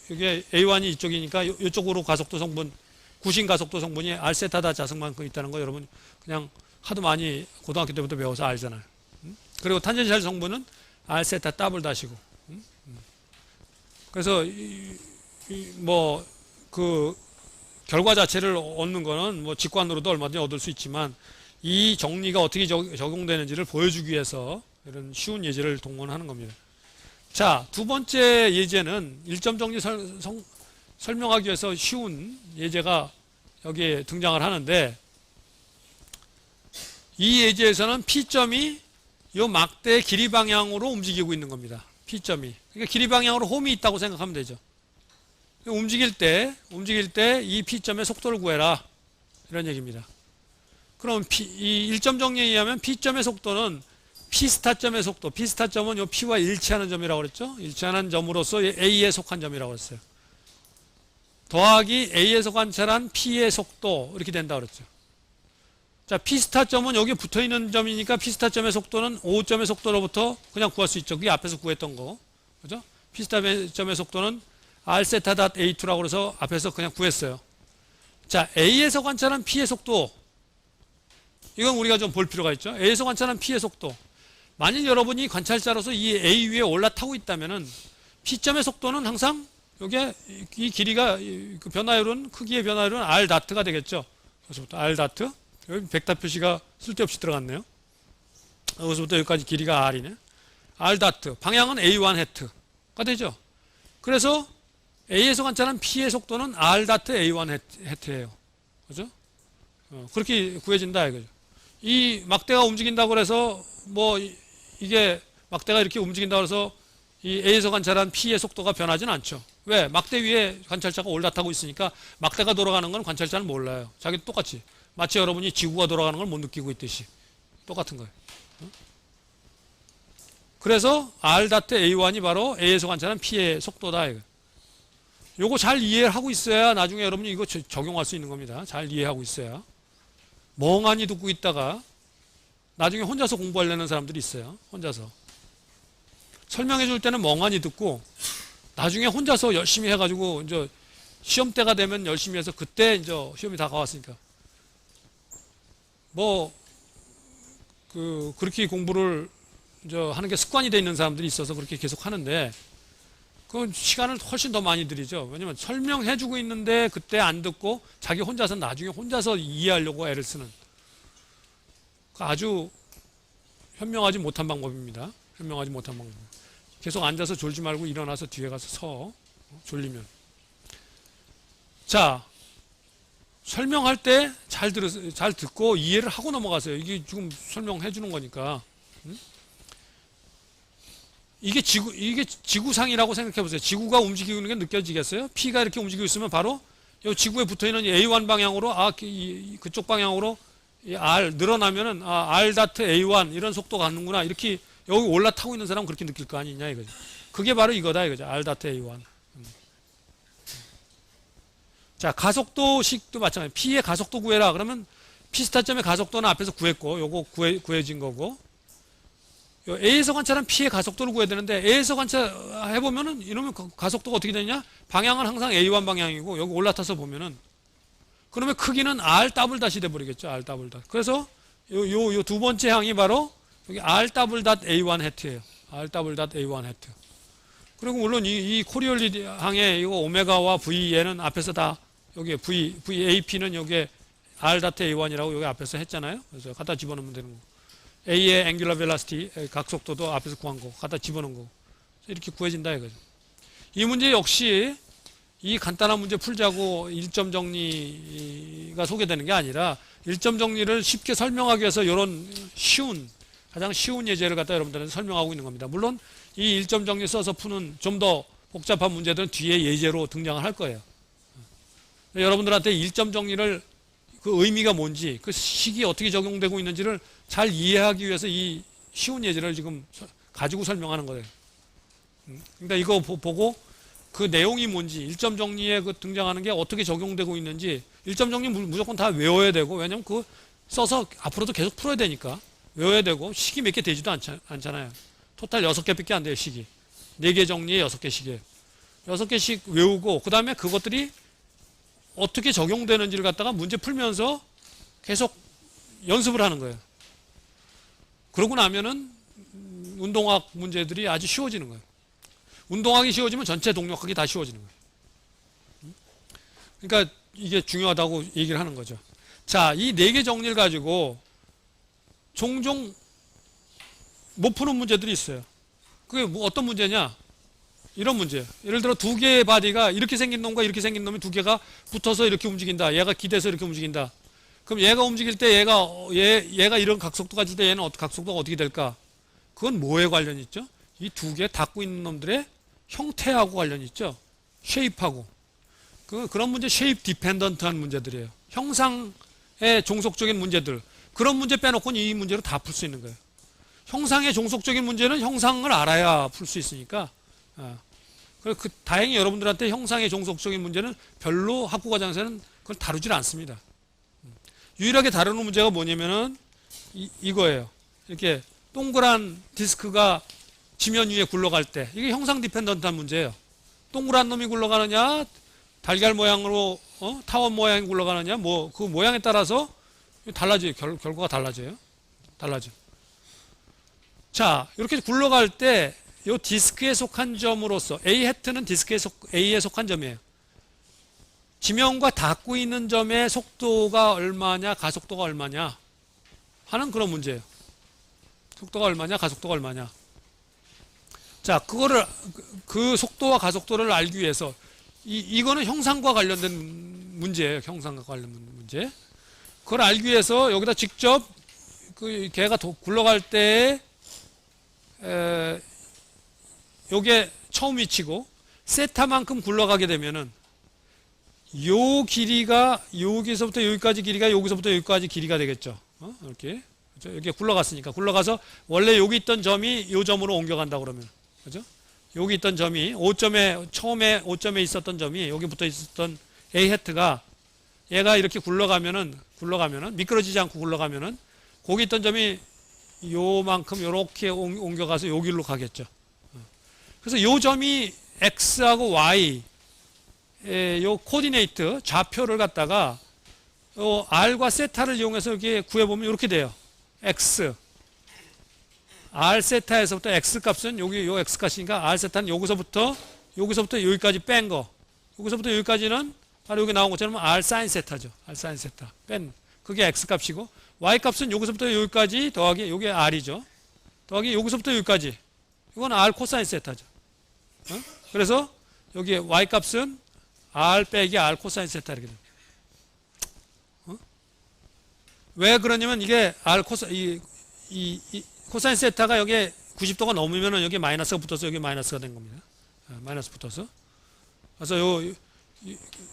[SPEAKER 1] 이게 A1이 이쪽이니까 이쪽으로 가속도 성분 구신 가속도 성분이 r세타다 자승만큼 있다는 거 여러분 그냥 하도 많이 고등학교 때부터 배워서 알잖아요. 그리고 탄젠셜 성분은 r세타 더블 다시고 그래서 뭐 그 결과 자체를 얻는 거는 뭐 직관으로도 얼마든지 얻을 수 있지만 이 정리가 어떻게 적용되는지를 보여주기 위해서 이런 쉬운 예제를 동원하는 겁니다. 자, 두 번째 예제는 1점 정리 설명하기 위해서 쉬운 예제가 여기에 등장을 하는데 이 예제에서는 P점이 이 막대의 길이 방향으로 움직이고 있는 겁니다. P점이. 그러니까 길이 방향으로 홈이 있다고 생각하면 되죠. 움직일 때 이 P점의 속도를 구해라. 이런 얘기입니다. 그럼 이 1점 정리에 의하면 P점의 속도는 P스타점의 속도, P스타점은 이 P와 일치하는 점이라고 그랬죠? 일치하는 점으로서 A에 속한 점이라고 했어요. 더하기 A에서 관찰한 P의 속도, 이렇게 된다고 그랬죠. 자, P스타점은 여기 붙어 있는 점이니까 P스타점의 속도는 5점의 속도로부터 그냥 구할 수 있죠. 그게 앞에서 구했던 거. 그죠? P스타점의 속도는 r세타.a2라고 그래서 앞에서 그냥 구했어요. 자, A에서 관찰한 P의 속도. 이건 우리가 좀 볼 필요가 있죠. A에서 관찰한 P의 속도. 만일 여러분이 관찰자로서 이 A 위에 올라타고 있다면은 P점의 속도는 항상 여기에 이 길이가 그 변화율은 크기의 변화율은 r 다트가 되겠죠. 여기서부터 r 다트. 여기 벡터 표시가 쓸데없이 들어갔네요. 여기서부터 여기까지 길이가 r이네. r 다트. 방향은 a1 헤트가 되죠. 그래서 A에서 관찰한 P의 속도는 r 다트 a1 헤트예요. 그죠? 그렇게 구해진다 이거죠. 이 막대가 움직인다고 해서 뭐 이게 막대가 이렇게 움직인다고 해서 이 A에서 관찰한 P의 속도가 변하지는 않죠. 왜? 막대 위에 관찰자가 올라타고 있으니까 막대가 돌아가는 건 관찰자는 몰라요. 자기도 똑같이. 마치 여러분이 지구가 돌아가는 걸 못 느끼고 있듯이. 똑같은 거예요. 그래서 R 다트 A1이 바로 A에서 관찰한 P의 속도다. 요거 잘 이해하고 있어야 나중에 여러분이 이거 적용할 수 있는 겁니다. 잘 이해하고 있어야. 멍하니 듣고 있다가 나중에 혼자서 공부하려는 사람들이 있어요. 혼자서. 설명해 줄 때는 멍하니 듣고 나중에 혼자서 열심히 해가지고 이제 시험 때가 되면 열심히 해서 그때 이제 시험이 다가왔으니까 뭐 그렇게 공부를 이제 하는 게 습관이 돼 있는 사람들이 있어서 그렇게 계속 하는데 그건 시간을 훨씬 더 많이 들이죠. 왜냐면 설명해 주고 있는데 그때 안 듣고 자기 혼자서 나중에 혼자서 이해하려고 애를 쓰는 아주 현명하지 못한 방법입니다. 현명하지 못한 방법. 계속 앉아서 졸지 말고 일어나서 뒤에 가서 서. 졸리면. 자, 설명할 때 잘 듣고 이해를 하고 넘어가세요. 이게 지금 설명해 주는 거니까. 이게 지구상이라고 생각해 보세요. 지구가 움직이고 있는 게 느껴지겠어요? P가 이렇게 움직이고 있으면 바로 이 지구에 붙어 있는 A1 방향으로 그쪽 방향으로 R 늘어나면은 R 다트 A1 이런 속도 가는구나. 이렇게 여기 올라타고 있는 사람은 그렇게 느낄 거 아니냐 이거죠. 그게 바로 이거다 이거죠. R 다트 A1. 자, 가속도식도 마찬가지. P의 가속도 구해라. 그러면 P 스타점의 가속도는 앞에서 구했고 요거 구해진 거고 A에서 관찰한 P의 가속도를 구해야 되는데 A에서 관찰해보면은 이러면 가속도가 어떻게 되냐? 방향은 항상 A1 방향이고 여기 올라타서 보면은 그러면 크기는 R 더블 다시 돼버리겠죠. R 더블 다시. 그래서 요 두 번째 항이 바로 여기 R 더블 닷 A1 해트예요. R 더블 닷 A1 해트. 그리고 물론 이 코리올리 항의 이거 오메가와 V에는 앞에서 다 여기 VAP는 여기에 R 닷 A1이라고 여기 앞에서 했잖아요. 그래서 갖다 집어넣으면 되는 거. A의 앵귤러 벨라시티 각속도도 앞에서 구한 거 갖다 집어넣은 거. 이렇게 구해진다 이거죠. 이 문제 역시 이 간단한 문제 풀자고 1점 정리가 소개되는 게 아니라 1점 정리를 쉽게 설명하기 위해서 이런 가장 쉬운 예제를 갖다 여러분들한테 설명하고 있는 겁니다. 물론 이 1점 정리 써서 푸는 좀 더 복잡한 문제들은 뒤에 예제로 등장을 할 거예요. 여러분들한테 1점 정리를 그 의미가 뭔지 그 식이 어떻게 적용되고 있는지를 잘 이해하기 위해서 이 쉬운 예제를 지금 가지고 설명하는 거예요. 그러니까 이거 보고 그 내용이 뭔지 1점 정리에 그 등장하는 게 어떻게 적용되고 있는지 1점 정리 무조건 다 외워야 되고 왜냐면 그 써서 앞으로도 계속 풀어야 되니까 외워야 되고 식이 몇 개 되지도 않잖아요. 토탈 6개밖에 안 돼요. 식이 4개 정리에 6개 식이에요. 6개씩 외우고 그 다음에 그것들이 어떻게 적용되는지를 갖다가 문제 풀면서 계속 연습을 하는 거예요. 그러고 나면은 운동학 문제들이 아주 쉬워지는 거예요. 운동학이 쉬워지면 전체 동력학이 다 쉬워지는 거예요. 그러니까 이게 중요하다고 얘기를 하는 거죠. 자, 이 4개 정리를 가지고 종종 못 푸는 문제들이 있어요. 그게 뭐 어떤 문제냐? 이런 문제예요. 예를 들어 2개의 바디가 이렇게 생긴 놈과 이렇게 생긴 놈이 2개가 붙어서 이렇게 움직인다. 얘가 기대서 이렇게 움직인다. 그럼 얘가 움직일 때 얘가 이런 각속도 가질 때 얘는 각속도가 어떻게 될까? 그건 뭐에 관련이 있죠? 이 2개 닿고 있는 놈들의 형태하고 관련이 있죠. 쉐입하고. 그런 문제 쉐입 디펜던트한 문제들이에요. 형상의 종속적인 문제들. 그런 문제 빼놓고는 이 문제로 다 풀 수 있는 거예요. 형상의 종속적인 문제는 형상을 알아야 풀 수 있으니까. 다행히 여러분들한테 형상의 종속적인 문제는 별로 학부 과정에서는 그걸 다루질 않습니다. 유일하게 다루는 문제가 뭐냐면은 이거예요. 이렇게 동그란 디스크가 지면 위에 굴러갈 때 이게 형상 디펜던트한 문제예요. 동그란 놈이 굴러가느냐 달걀 모양으로 타원 모양이 굴러가느냐 그 모양에 따라서 달라져요. 결과가 달라져요. 자, 이렇게 굴러갈 때 이 디스크에 속한 점으로서 A 해트는 디스크에 A에 속한 점이에요. 지면과 닿고 있는 점의 속도가 얼마냐, 가속도가 얼마냐 하는 그런 문제예요. 속도가 얼마냐, 가속도가 얼마냐. 자, 그 속도와 가속도를 알기 위해서 이거는 형상과 관련된 문제예요. 형상과 관련된 문제. 그걸 알기 위해서 여기다 직접 걔가 굴러갈 때 요게 처음 위치고 세타만큼 굴러가게 되면은 요 길이가 여기서부터 여기까지 길이가 여기서부터 여기까지 길이가 되겠죠. 이렇게 여기 굴러갔으니까 굴러가서 원래 여기 있던 점이 요 점으로 옮겨간다 그러면 그죠? 여기 있던 점이 처음에 5점에 있었던 점이 여기 붙어 있었던 A 해트가 얘가 이렇게 굴러가면은 미끄러지지 않고 굴러가면은 거기 있던 점이 요만큼 요렇게 옮겨가서 요 길로 가겠죠. 그래서 요 점이 X하고 Y 요 코디네이트 좌표를 갖다가 요 R과 세타를 이용해서 이렇게 구해보면 이렇게 돼요. X R 세타에서부터 X 값은 여기 요 X 값이니까 R 세타는 여기서부터 여기까지 뺀 거. 여기서부터 여기까지는 바로 여기 나온 것처럼 R 사인 세타죠. R 사인 세타 뺀 그게 X 값이고 Y 값은 여기서부터 여기까지 더하기 요게 R이죠. 더하기 여기서부터 여기까지 이건 R 코사인 세타죠. 그래서 여기 Y 값은 R 빼기 R 코사인 세타 이렇게 됩니다. 왜 그러냐면 이게 R 코사인 세타가 여기에 90도가 넘으면은 여기 마이너스가 붙어서 여기 마이너스가 된 겁니다. 마이너스 붙어서. 그래서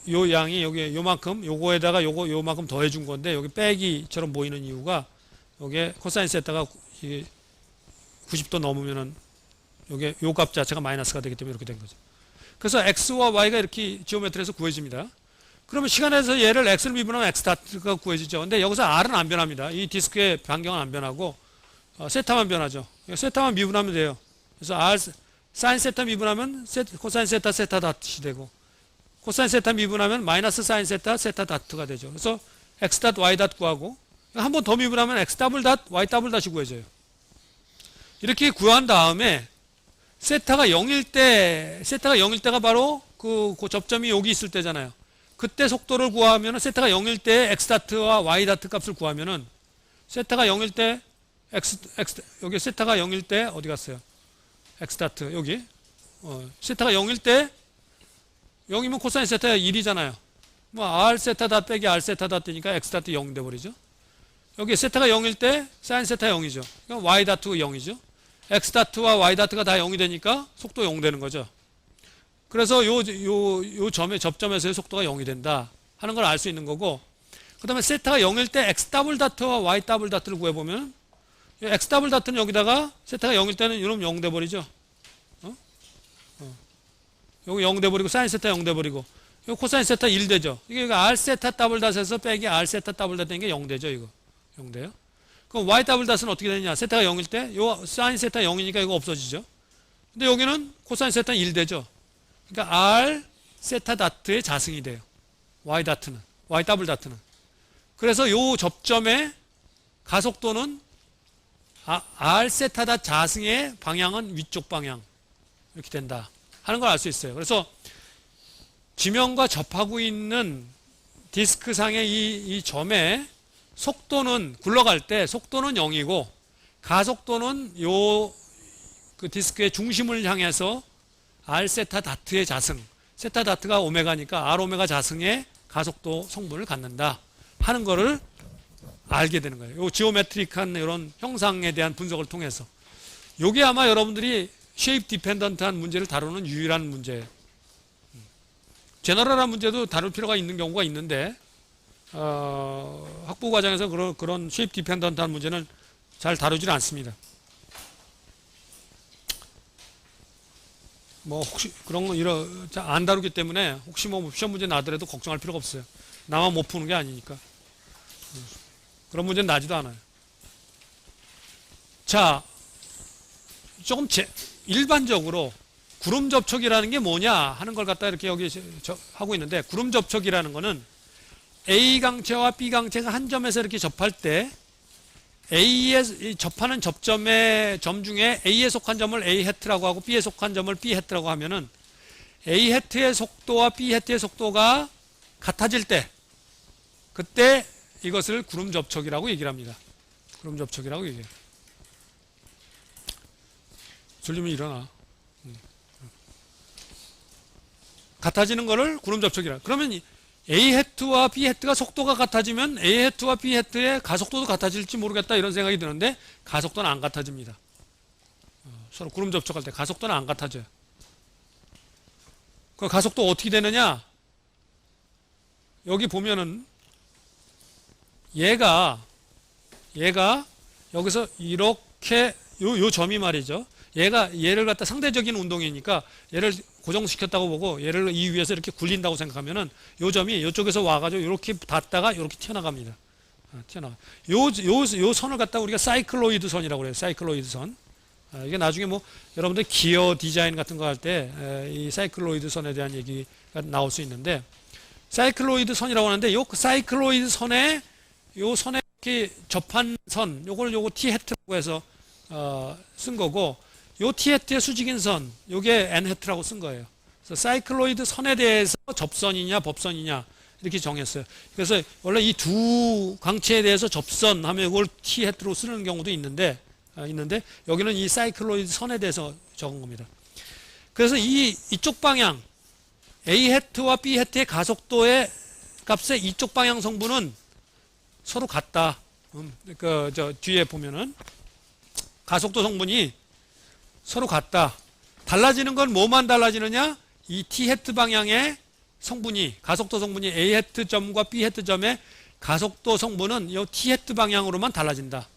[SPEAKER 1] 요 양이 여기 요만큼 요거에다가 요만큼 더해 준 건데 여기 빼기처럼 보이는 이유가 여기 코사인 세타가 90도 넘으면은 요게 요 값 자체가 마이너스가 되기 때문에 이렇게 된 거죠. 그래서 X와 Y가 이렇게 지오메트리에서 구해집니다. 그러면 시간에서 얘를 X를 미분하면 X 다트가 구해지죠. 근데 여기서 R은 안 변합니다. 이 디스크의 반경은 안 변하고 세타만 변하죠. 세타만 미분하면 돼요. 그래서 R 사인 세타 미분하면 코사인 세타 세타 다트이 되고 코사인 세타 미분하면 마이너스 사인 세타 세타 다트가 되죠. 그래서 X 닷 Y 닷 구하고 한 번 더 미분하면 X 더블 닷 Y 더블 닷이 구해져요. 이렇게 구한 다음에 세타가 0일 때가 바로 그 접점이 여기 있을 때잖아요. 그때 속도를 구하면은 세타가 0일 때 x 다트와 y 다트 값을 구하면은 세타가 0일 때 여기 세타가 0일 때 어디 갔어요? x 다트 여기 세타가 0일 때 0이면 코사인 세타가 1이잖아요. 뭐 r 세타 다 빼기 r 세타 다 뜨니까 x 다트 0 돼버리죠. 여기 세타가 0일 때 사인 세타 0이죠. 그럼 y 다트가 0이죠. x 다트와 y 다트가 다 0이 되니까 속도 0 되는 거죠. 그래서 요 접점에서의 속도가 0이 된다 하는 걸 알 수 있는 거고, 그 다음에 세타가 0일 때 x 더블 다트와 y 더블 다트를 구해보면 x 더블 다트는 여기다가 세타가 0일 때는 이러면 0 돼버리죠. 여기 0 돼버리고 사인 세타 0 돼버리고 여기 코사인 세타 1 되죠. 이게 r 세타 더블 다트에서 빼기 r 세타 더블 다트인 게 0 되죠. 이거 0 돼요. 그럼 y 더블 다트는 어떻게 되느냐? 세타가 0일 때 요 사인 세타 0이니까 이거 없어지죠. 근데 여기는 코사인 세타 1 되죠. 그러니까 r 세타 다트의 자승이 돼요. y 다트는 y 더블 다트는. 그래서 요 접점의 가속도는 r 세타 다 자승의 방향은 위쪽 방향 이렇게 된다 하는 걸 알 수 있어요. 그래서 지면과 접하고 있는 디스크 상의 이 점의 속도는 굴러갈 때 속도는 0이고 가속도는 그 디스크의 중심을 향해서 r 세타 다트의 자승, 세타 다트가 오메가니까 r 오메가 자승의 가속도 성분을 갖는다 하는 거를 알게 되는 거예요. 요 지오메트릭한 이런 형상에 대한 분석을 통해서. 요게 아마 여러분들이 쉐입 디펜던트한 문제를 다루는 유일한 문제예요. 제너럴한 문제도 다룰 필요가 있는 경우가 있는데 학부 과정에서 그런 쉐입 디펜던트한 문제는 잘 다루질 않습니다. 뭐 혹시 그런 거 안 다루기 때문에 혹시 뭐 시험 문제 나더라도 걱정할 필요가 없어요. 나만 못 푸는 게 아니니까. 그런 문제는 나지도 않아요. 자, 조금 일반적으로 구름 접촉이라는 게 뭐냐 하는 걸 갖다 이렇게 여기 하고 있는데, 구름 접촉이라는 거는 A 강체와 B 강체가 한 점에서 이렇게 접할 때 A에 접하는 접점의 점 중에 A에 속한 점을 A 해트라고 하고 B에 속한 점을 B 해트라고 하면은 A 해트의 속도와 B 해트의 속도가 같아질 때 그때 이것을 구름 접촉이라고 얘기를 합니다. 구름 접촉이라고 얘기해요. 졸리면 일어나. 같아지는 거를 구름 접촉이라. 그러면 A 해트와 B 해트가 속도가 같아지면 A 해트와 B 해트의 가속도도 같아질지 모르겠다 이런 생각이 드는데 가속도는 안 같아집니다. 서로 구름 접촉할 때 가속도는 안 같아져요. 그 가속도 어떻게 되느냐? 여기 보면은 얘가 여기서 이렇게 요 점이 말이죠. 얘를 갖다 상대적인 운동이니까 얘를 고정시켰다고 보고 얘를 이 위에서 이렇게 굴린다고 생각하면은 요 점이 이쪽에서 와가지고 이렇게 닿다가 이렇게 튀어나갑니다. 요 선을 갖다 우리가 사이클로이드 선이라고 그래요. 사이클로이드 선. 이게 나중에 뭐 여러분들 기어 디자인 같은 거 할 때 이 사이클로이드 선에 대한 얘기가 나올 수 있는데, 사이클로이드 선이라고 하는데 요 사이클로이드 선에 요 선에 이렇게 접한 선, 요걸 T 해트라고 해서 쓴 거고, 요 T 해트의 수직인 선, 요게 N 해트라고 쓴 거예요. 그래서 사이클로이드 선에 대해서 접선이냐 법선이냐 이렇게 정했어요. 그래서 원래 이 두 광체에 대해서 접선하면 이걸 T 해트로 쓰는 경우도 있는데 여기는 이 사이클로이드 선에 대해서 적은 겁니다. 그래서 이쪽 방향 A 해트와 B 해트의 가속도의 값의 이쪽 방향 성분은 서로 같다. 뒤에 보면은 가속도 성분이 서로 같다. 달라지는 건 뭐만 달라지느냐? 이 T 해트 방향의 성분이, 가속도 성분이 A 해트 점과 B 해트 점의 가속도 성분은 이 T 해트 방향으로만 달라진다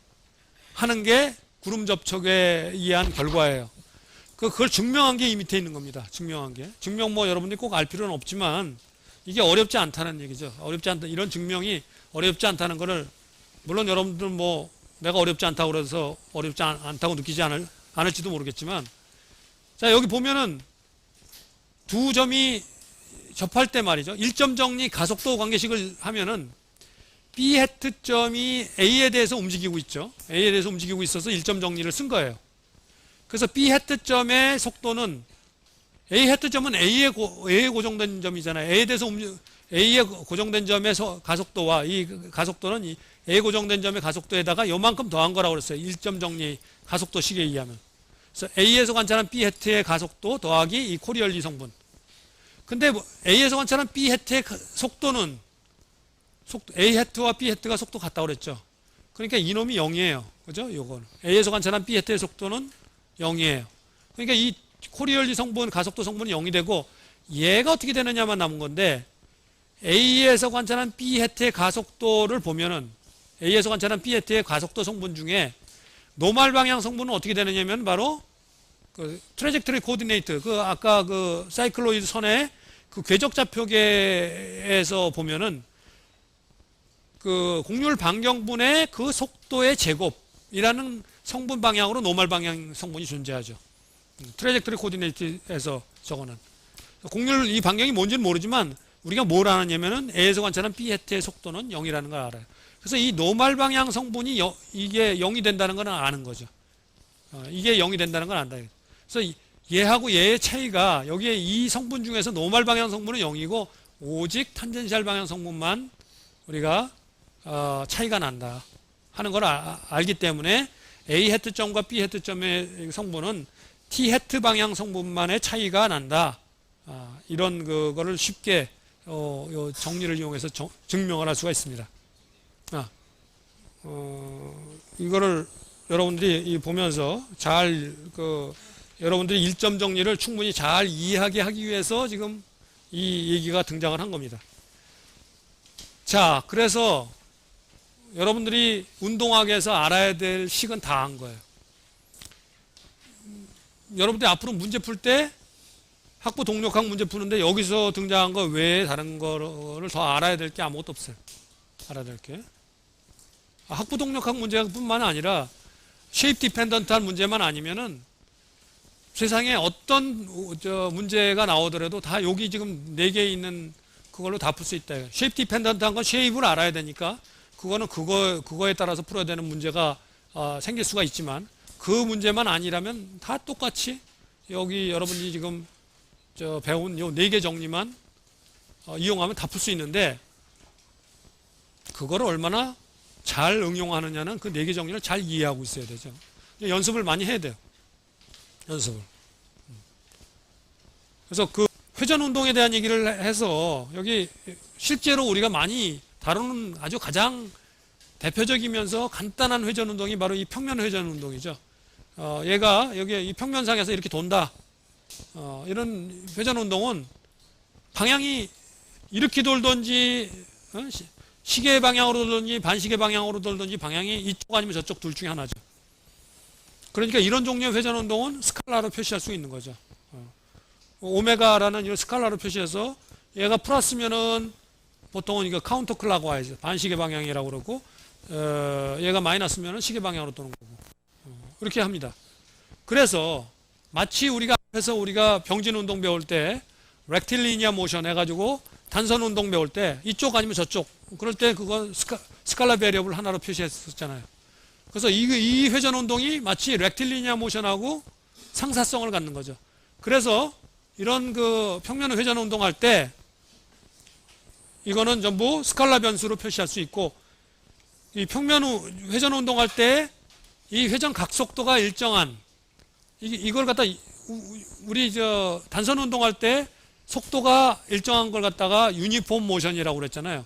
[SPEAKER 1] 하는 게 구름 접촉에 의한 결과예요. 그걸 증명한 게 이 밑에 있는 겁니다. 증명한 게. 증명 뭐 여러분들이 꼭 알 필요는 없지만 이게 어렵지 않다는 얘기죠. 어렵지 않다. 이런 증명이 어렵지 않다는 거를, 물론 여러분들은 뭐 내가 어렵지 않다고 그래서 어렵지 않다고 느끼지 않을지도 모르겠지만, 자, 여기 보면은 두 점이 접할 때 말이죠. 1점 정리 가속도 관계식을 하면은 B 해트 점이 A에 대해서 움직이고 있죠. A에 대해서 움직이고 있어서 1점 정리를 쓴 거예요. 그래서 B 해트점의 속도는 A 해트점은 A에 고정된 점이잖아요. A에 고정된 점의 가속도와 이 가속도는 이 A에 고정된 점의 가속도에다가 요만큼 더한 거라고 그랬어요. 1점 정리 가속도 식에 의하면. 그래서 A에서 관찰한 B 해트의 가속도 더하기 이 코리얼리 성분. 근데 A에서 관찰한 B 해트의 속도는 A 해트와 B 해트가 속도 같다고 그랬죠. 그러니까 이놈이 0이에요. 그죠? 요거는. A에서 관찰한 B 해트의 속도는 0이에요. 그러니까 이 코리얼리 성분, 가속도 성분이 0이 되고 얘가 어떻게 되느냐만 남은 건데 A에서 관찰한 B 해트의 가속도를 보면은 A에서 관찰한 B 해트의 가속도 성분 중에 노멀 방향 성분은 어떻게 되느냐면 바로 그 트래젝토리 코디네이트 그 아까 그 사이클로이드 선의 그 궤적 좌표계에서 보면은 그 곡률 반경분의 그 속도의 제곱이라는 성분 방향으로 노멀 방향 성분이 존재하죠. 트래젝토리 코디네이트에서 저거는 곡률 이 반경이 뭔지는 모르지만 우리가 뭘 아느냐면은 A에서 관찰한 B 해트의 속도는 0이라는 걸 알아요. 그래서 이 노멀 방향 성분이 이게 0이 된다는 걸 아는 거죠. 이게 0이 된다는 걸 안다. 그래서 얘하고 얘의 차이가 여기에 이 성분 중에서 노멀 방향 성분은 0이고 오직 탄젠셜 방향 성분만 우리가 차이가 난다 하는 걸 알기 때문에 A 해트점과 B 해트점의 성분은 T 해트 방향 성분만의 차이가 난다. 이런 그거를 쉽게 요 정리를 이용해서 증명을 할 수가 있습니다. 이거를 여러분들이 보면서 잘 여러분들이 일점 정리를 충분히 잘 이해하게 하기 위해서 지금 이 얘기가 등장을 한 겁니다. 자, 그래서 여러분들이 운동학에서 알아야 될 식은 다 한 거예요. 여러분들이 앞으로 문제 풀 때 학부 동력학 문제 푸는데 여기서 등장한 거 외에 다른 거를 더 알아야 될 게 아무것도 없어요. 알아야 될 게. 학부 동력학 문제뿐만 아니라 쉐입 디펜던트한 문제만 아니면은 세상에 어떤 문제가 나오더라도 다 여기 지금 4개 있는 그걸로 다 풀 수 있다. 쉐입 디펜던트한 건 쉐입을 알아야 되니까 그거는 그거에 따라서 풀어야 되는 문제가 생길 수가 있지만 그 문제만 아니라면 다 똑같이 여기 여러분이 지금 배운 요 4개 정리만 이용하면 다 풀 수 있는데 그거를 얼마나 잘 응용하느냐는 그 4개 정리를 잘 이해하고 있어야 되죠. 연습을 많이 해야 돼요. 연습을. 그래서 그 회전 운동에 대한 얘기를 해서 여기 실제로 우리가 많이 다루는 아주 가장 대표적이면서 간단한 회전 운동이 바로 이 평면 회전 운동이죠. 얘가 여기 이 평면상에서 이렇게 돈다. 이런 회전 운동은 방향이 이렇게 돌든지 시계 방향으로 돌든지 반시계 방향으로 돌든지 방향이 이쪽 아니면 저쪽 둘 중에 하나죠. 그러니까 이런 종류의 회전 운동은 스칼라로 표시할 수 있는 거죠. 오메가라는 이 스칼라로 표시해서 얘가 플러스면은 보통은 이거 카운터 클락와이즈 반시계 방향이라고 그러고 얘가 마이너스면은 시계 방향으로 도는 거고 이렇게 합니다. 그래서 마치 우리가 병진 운동 배울 때 렉틸리니아 모션 해가지고 단선 운동 배울 때 이쪽 아니면 저쪽 그럴 때 그거 스칼라 베리어블 하나로 표시했었잖아요. 그래서 이 회전 운동이 마치 렉틸리니아 모션하고 상사성을 갖는 거죠. 그래서 이런 그 평면 회전 운동할 때 이거는 전부 스칼라 변수로 표시할 수 있고 이 평면 회전 운동할 때 이 회전 각속도가 일정한 이걸 갖다 우리 단선 운동할 때 속도가 일정한 걸 갖다가 유니폼 모션이라고 그랬잖아요.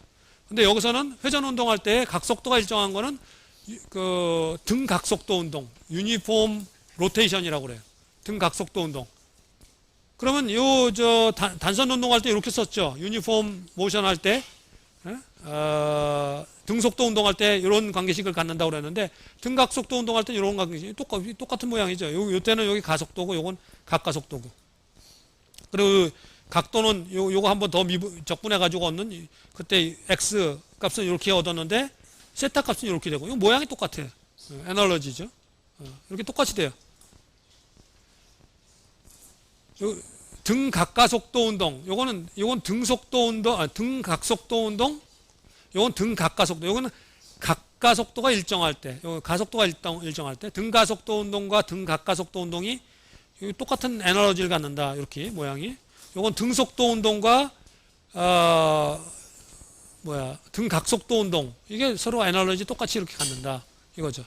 [SPEAKER 1] 근데 여기서는 회전 운동할 때 각속도가 일정한 거는 그 등 각속도 운동, 유니폼 로테이션이라고 그래요. 등 각속도 운동. 그러면 단선 운동할 때 이렇게 썼죠. 유니폼 모션 할 때, 등 속도 운동할 때 이런 관계식을 갖는다고 그랬는데 등 각속도 운동할 때 이런 관계식이 똑같은 모양이죠. 요때는 여기 가속도고 요건 각가속도고. 그리고 각도는 요거 한번 더 적분해 가지고 얻는 그때 x 값은 이렇게 얻었는데 세타 값은 이렇게 되고 이 모양이 똑같아요. 애널러지죠. 이렇게 똑같이 돼요. 등 각가속도 운동 요건 등 속도 운동 등 각속도 운동 요건 등 각가속도 요거는 각가속도가 일정할 때, 가속도가 일정할 때 등가속도 운동과 등각가속도 운동이 똑같은 에너지를 갖는다. 이렇게 모양이. 요건 등속도 운동과 등각속도 운동, 이게 서로 에너지 똑같이 이렇게 갖는다 이거죠.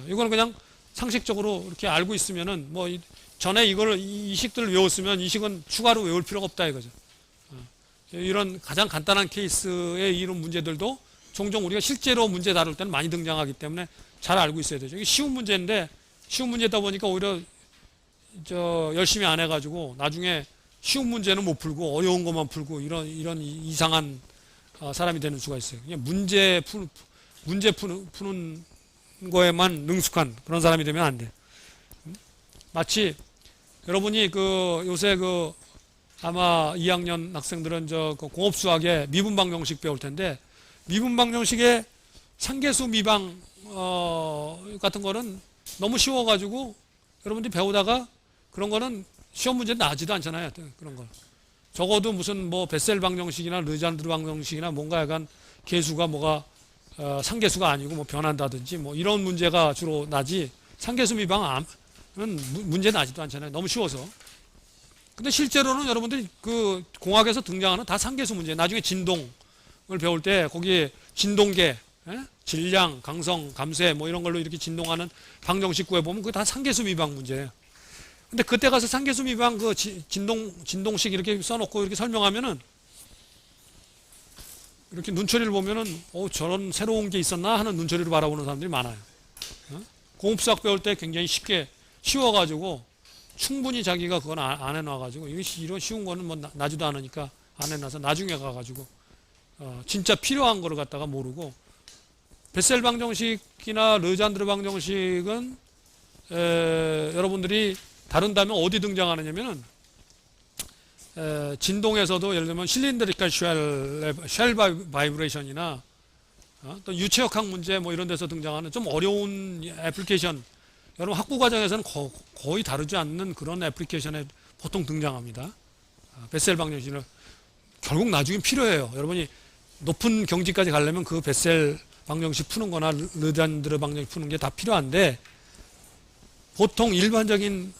[SPEAKER 1] 이거는 그냥 상식적으로 이렇게 알고 있으면은 뭐 전에 이 식들을 외웠으면 이 식은 추가로 외울 필요가 없다 이거죠. 이런 가장 간단한 케이스의 이런 문제들도 종종 우리가 실제로 문제 다룰 때는 많이 등장하기 때문에 잘 알고 있어야 되죠. 이게 쉬운 문제인데, 쉬운 문제다 보니까 오히려 열심히 안 해가지고 나중에 쉬운 문제는 못 풀고 어려운 것만 풀고 이런 이상한 사람이 되는 수가 있어요. 그냥 문제 푸는 거에만 능숙한 그런 사람이 되면 안 돼. 마치 여러분이 요새 아마 2학년 학생들은 공업수학에 미분방 정식 배울 텐데, 미분방 정식의 상계수 미방 같은 거는 너무 쉬워가지고 여러분들이 배우다가 그런 거는 시험 문제 나지도 않잖아요. 그런 거. 적어도 무슨 베셀 방정식이나 르잔드르 방정식이나 뭔가 약간 계수가 상계수가 아니고 변한다든지 이런 문제가 주로 나지, 상계수 미방은 문제 나지도 않잖아요. 너무 쉬워서. 근데 실제로는 여러분들이 공학에서 등장하는 다 상계수 문제. 나중에 진동을 배울 때 거기에 진동계, 질량, 강성, 감쇄 이런 걸로 이렇게 진동하는 방정식 구해보면 그게 다 상계수 미방 문제예요. 근데 그때 가서 상계수 미방 진동식 이렇게 써놓고 이렇게 설명하면은 이렇게 눈초리를 보면은 저런 새로운 게 있었나 하는 눈초리로 바라보는 사람들이 많아요. 공업수학 배울 때 굉장히 쉬워가지고 충분히 자기가 그건 안 해놔가지고 이런 쉬운 거는 나지도 않으니까 안 해놔서 나중에 가가지고 진짜 필요한 거를 갖다가 모르고, 베셀 방정식이나 르잔드르 방정식은 여러분들이 다룬다면 어디 등장하느냐면은 진동에서도 예를 들면 실린더리컬 쉘 바이브레이션이나 또 유체역학 문제 이런 데서 등장하는 좀 어려운 애플리케이션, 여러분 학부 과정에서는 거의 다루지 않는 그런 애플리케이션에 보통 등장합니다. 베셀 방정식은 결국 나중에 필요해요. 여러분이 높은 경지까지 가려면 그 베셀 방정식 푸는 거나 르잔드르 방정식 푸는 게 다 필요한데, 보통 일반적인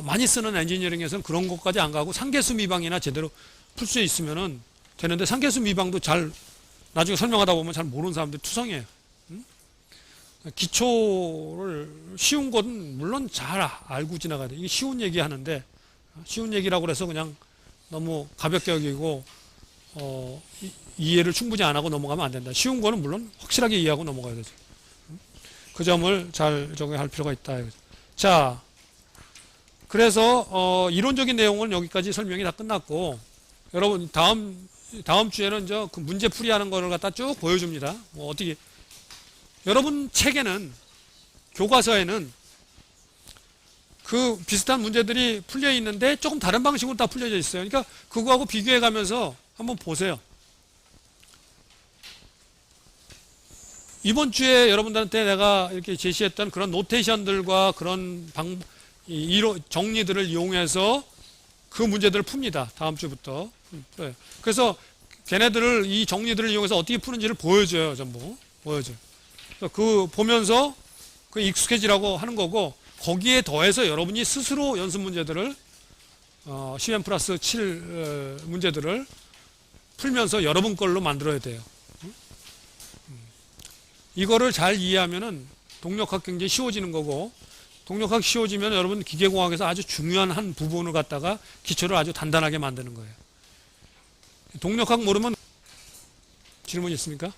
[SPEAKER 1] 많이 쓰는 엔지니어링에서는 그런 것까지 안 가고 상계수 미방이나 제대로 풀 수 있으면은 되는데, 상계수 미방도 잘 나중에 설명하다 보면 잘 모르는 사람들이 투성이에요. 기초를 쉬운 것은 물론 잘 알고 지나가야 돼. 이게 쉬운 얘기 하는데, 쉬운 얘기라고 해서 그냥 너무 가볍게 여기고 이해를 충분히 안 하고 넘어가면 안 된다. 쉬운 거는 물론 확실하게 이해하고 넘어가야 되죠. 그 점을 잘 적용할 필요가 있다. 자, 그래서 이론적인 내용은 여기까지 설명이 다 끝났고, 여러분 다음 주에는 그 문제 풀이하는 거를 갖다 쭉 보여줍니다. 어떻게 여러분 책에는, 교과서에는 그 비슷한 문제들이 풀려 있는데 조금 다른 방식으로 다 풀려져 있어요. 그러니까 그거하고 비교해 가면서 한번 보세요. 이번 주에 여러분들한테 내가 이렇게 제시했던 그런 노테이션들과 그런 정리들을 이용해서 그 문제들을 풉니다. 다음 주부터. 그래서 걔네들을, 이 정리들을 이용해서 어떻게 푸는지를 보여줘요. 전부 보여줘요. 그 보면서 그 익숙해지라고 하는 거고, 거기에 더해서 여러분이 스스로 연습 문제들을 10n+7 문제들을 풀면서 여러분 걸로 만들어야 돼요. 이거를 잘 이해하면은 동력학 굉장히 쉬워지는 거고, 동력학 쉬워지면 여러분 기계공학에서 아주 중요한 한 부분을 갖다가 기초를 아주 단단하게 만드는 거예요. 동력학 모르면 질문 있습니까?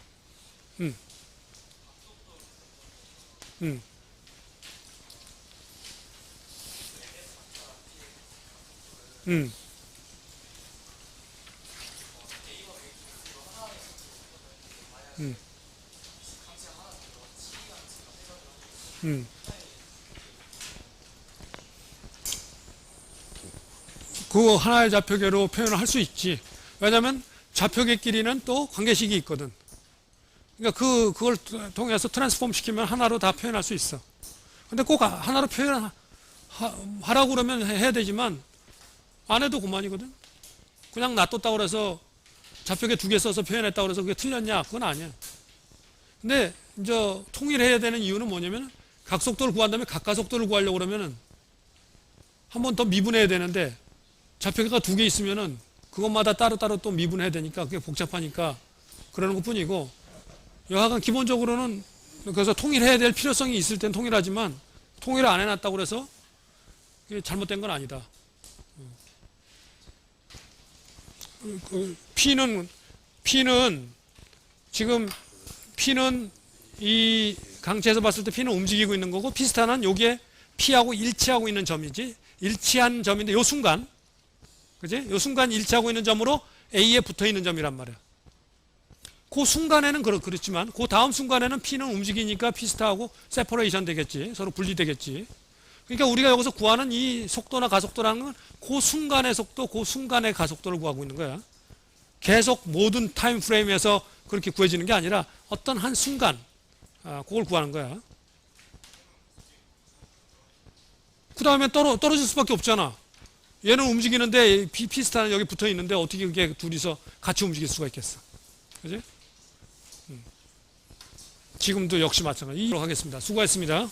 [SPEAKER 1] 그 하나의 좌표계로 표현을 할 수 있지. 왜냐하면 좌표계끼리는 또 관계식이 있거든. 그러니까 그걸 통해서 트랜스폼 시키면 하나로 다 표현할 수 있어. 근데 꼭 하나로 표현하라고 그러면 해야 되지만 안 해도 그만이거든. 그냥 놔뒀다고 그래서 좌표계 2개 써서 표현했다고 그래서 그게 틀렸냐? 그건 아니야. 근데 이제 통일해야 되는 이유는 뭐냐면 각속도를 구한 다음에 각가속도를 구하려고 그러면은 한 번 더 미분해야 되는데 좌표계가 두 개 있으면은 그것마다 따로따로 또 미분해야 되니까 그게 복잡하니까 그러는 것 뿐이고, 여하간 기본적으로는 그래서 통일해야 될 필요성이 있을 땐 통일하지만 통일을 안 해놨다고 그래서 잘못된 건 아니다. P는 지금 P는 이 강체에서 봤을 때 P는 움직이고 있는 거고, P스타는 여기에 P하고 일치하고 있는 점이지, 일치한 점인데 요 순간, 그지? 요 순간 일치하고 있는 점으로 A에 붙어 있는 점이란 말이야. 그 순간에는 그렇지만 그 다음 순간에는 P는 움직이니까 P스타하고 세퍼레이션 되겠지, 서로 분리되겠지. 그러니까 우리가 여기서 구하는 이 속도나 가속도라는 건 그 순간의 속도, 그 순간의 가속도를 구하고 있는 거야. 계속 모든 타임 프레임에서 그렇게 구해지는 게 아니라 어떤 한 순간, 그걸 구하는 거야. 그 다음에 떨어질 수밖에 없잖아. 얘는 움직이는데 P스타는 여기 붙어 있는데 어떻게 그게 둘이서 같이 움직일 수가 있겠어. 그지? 지금도 역시 마찬가지. 이로 하겠습니다. 수고했습니다.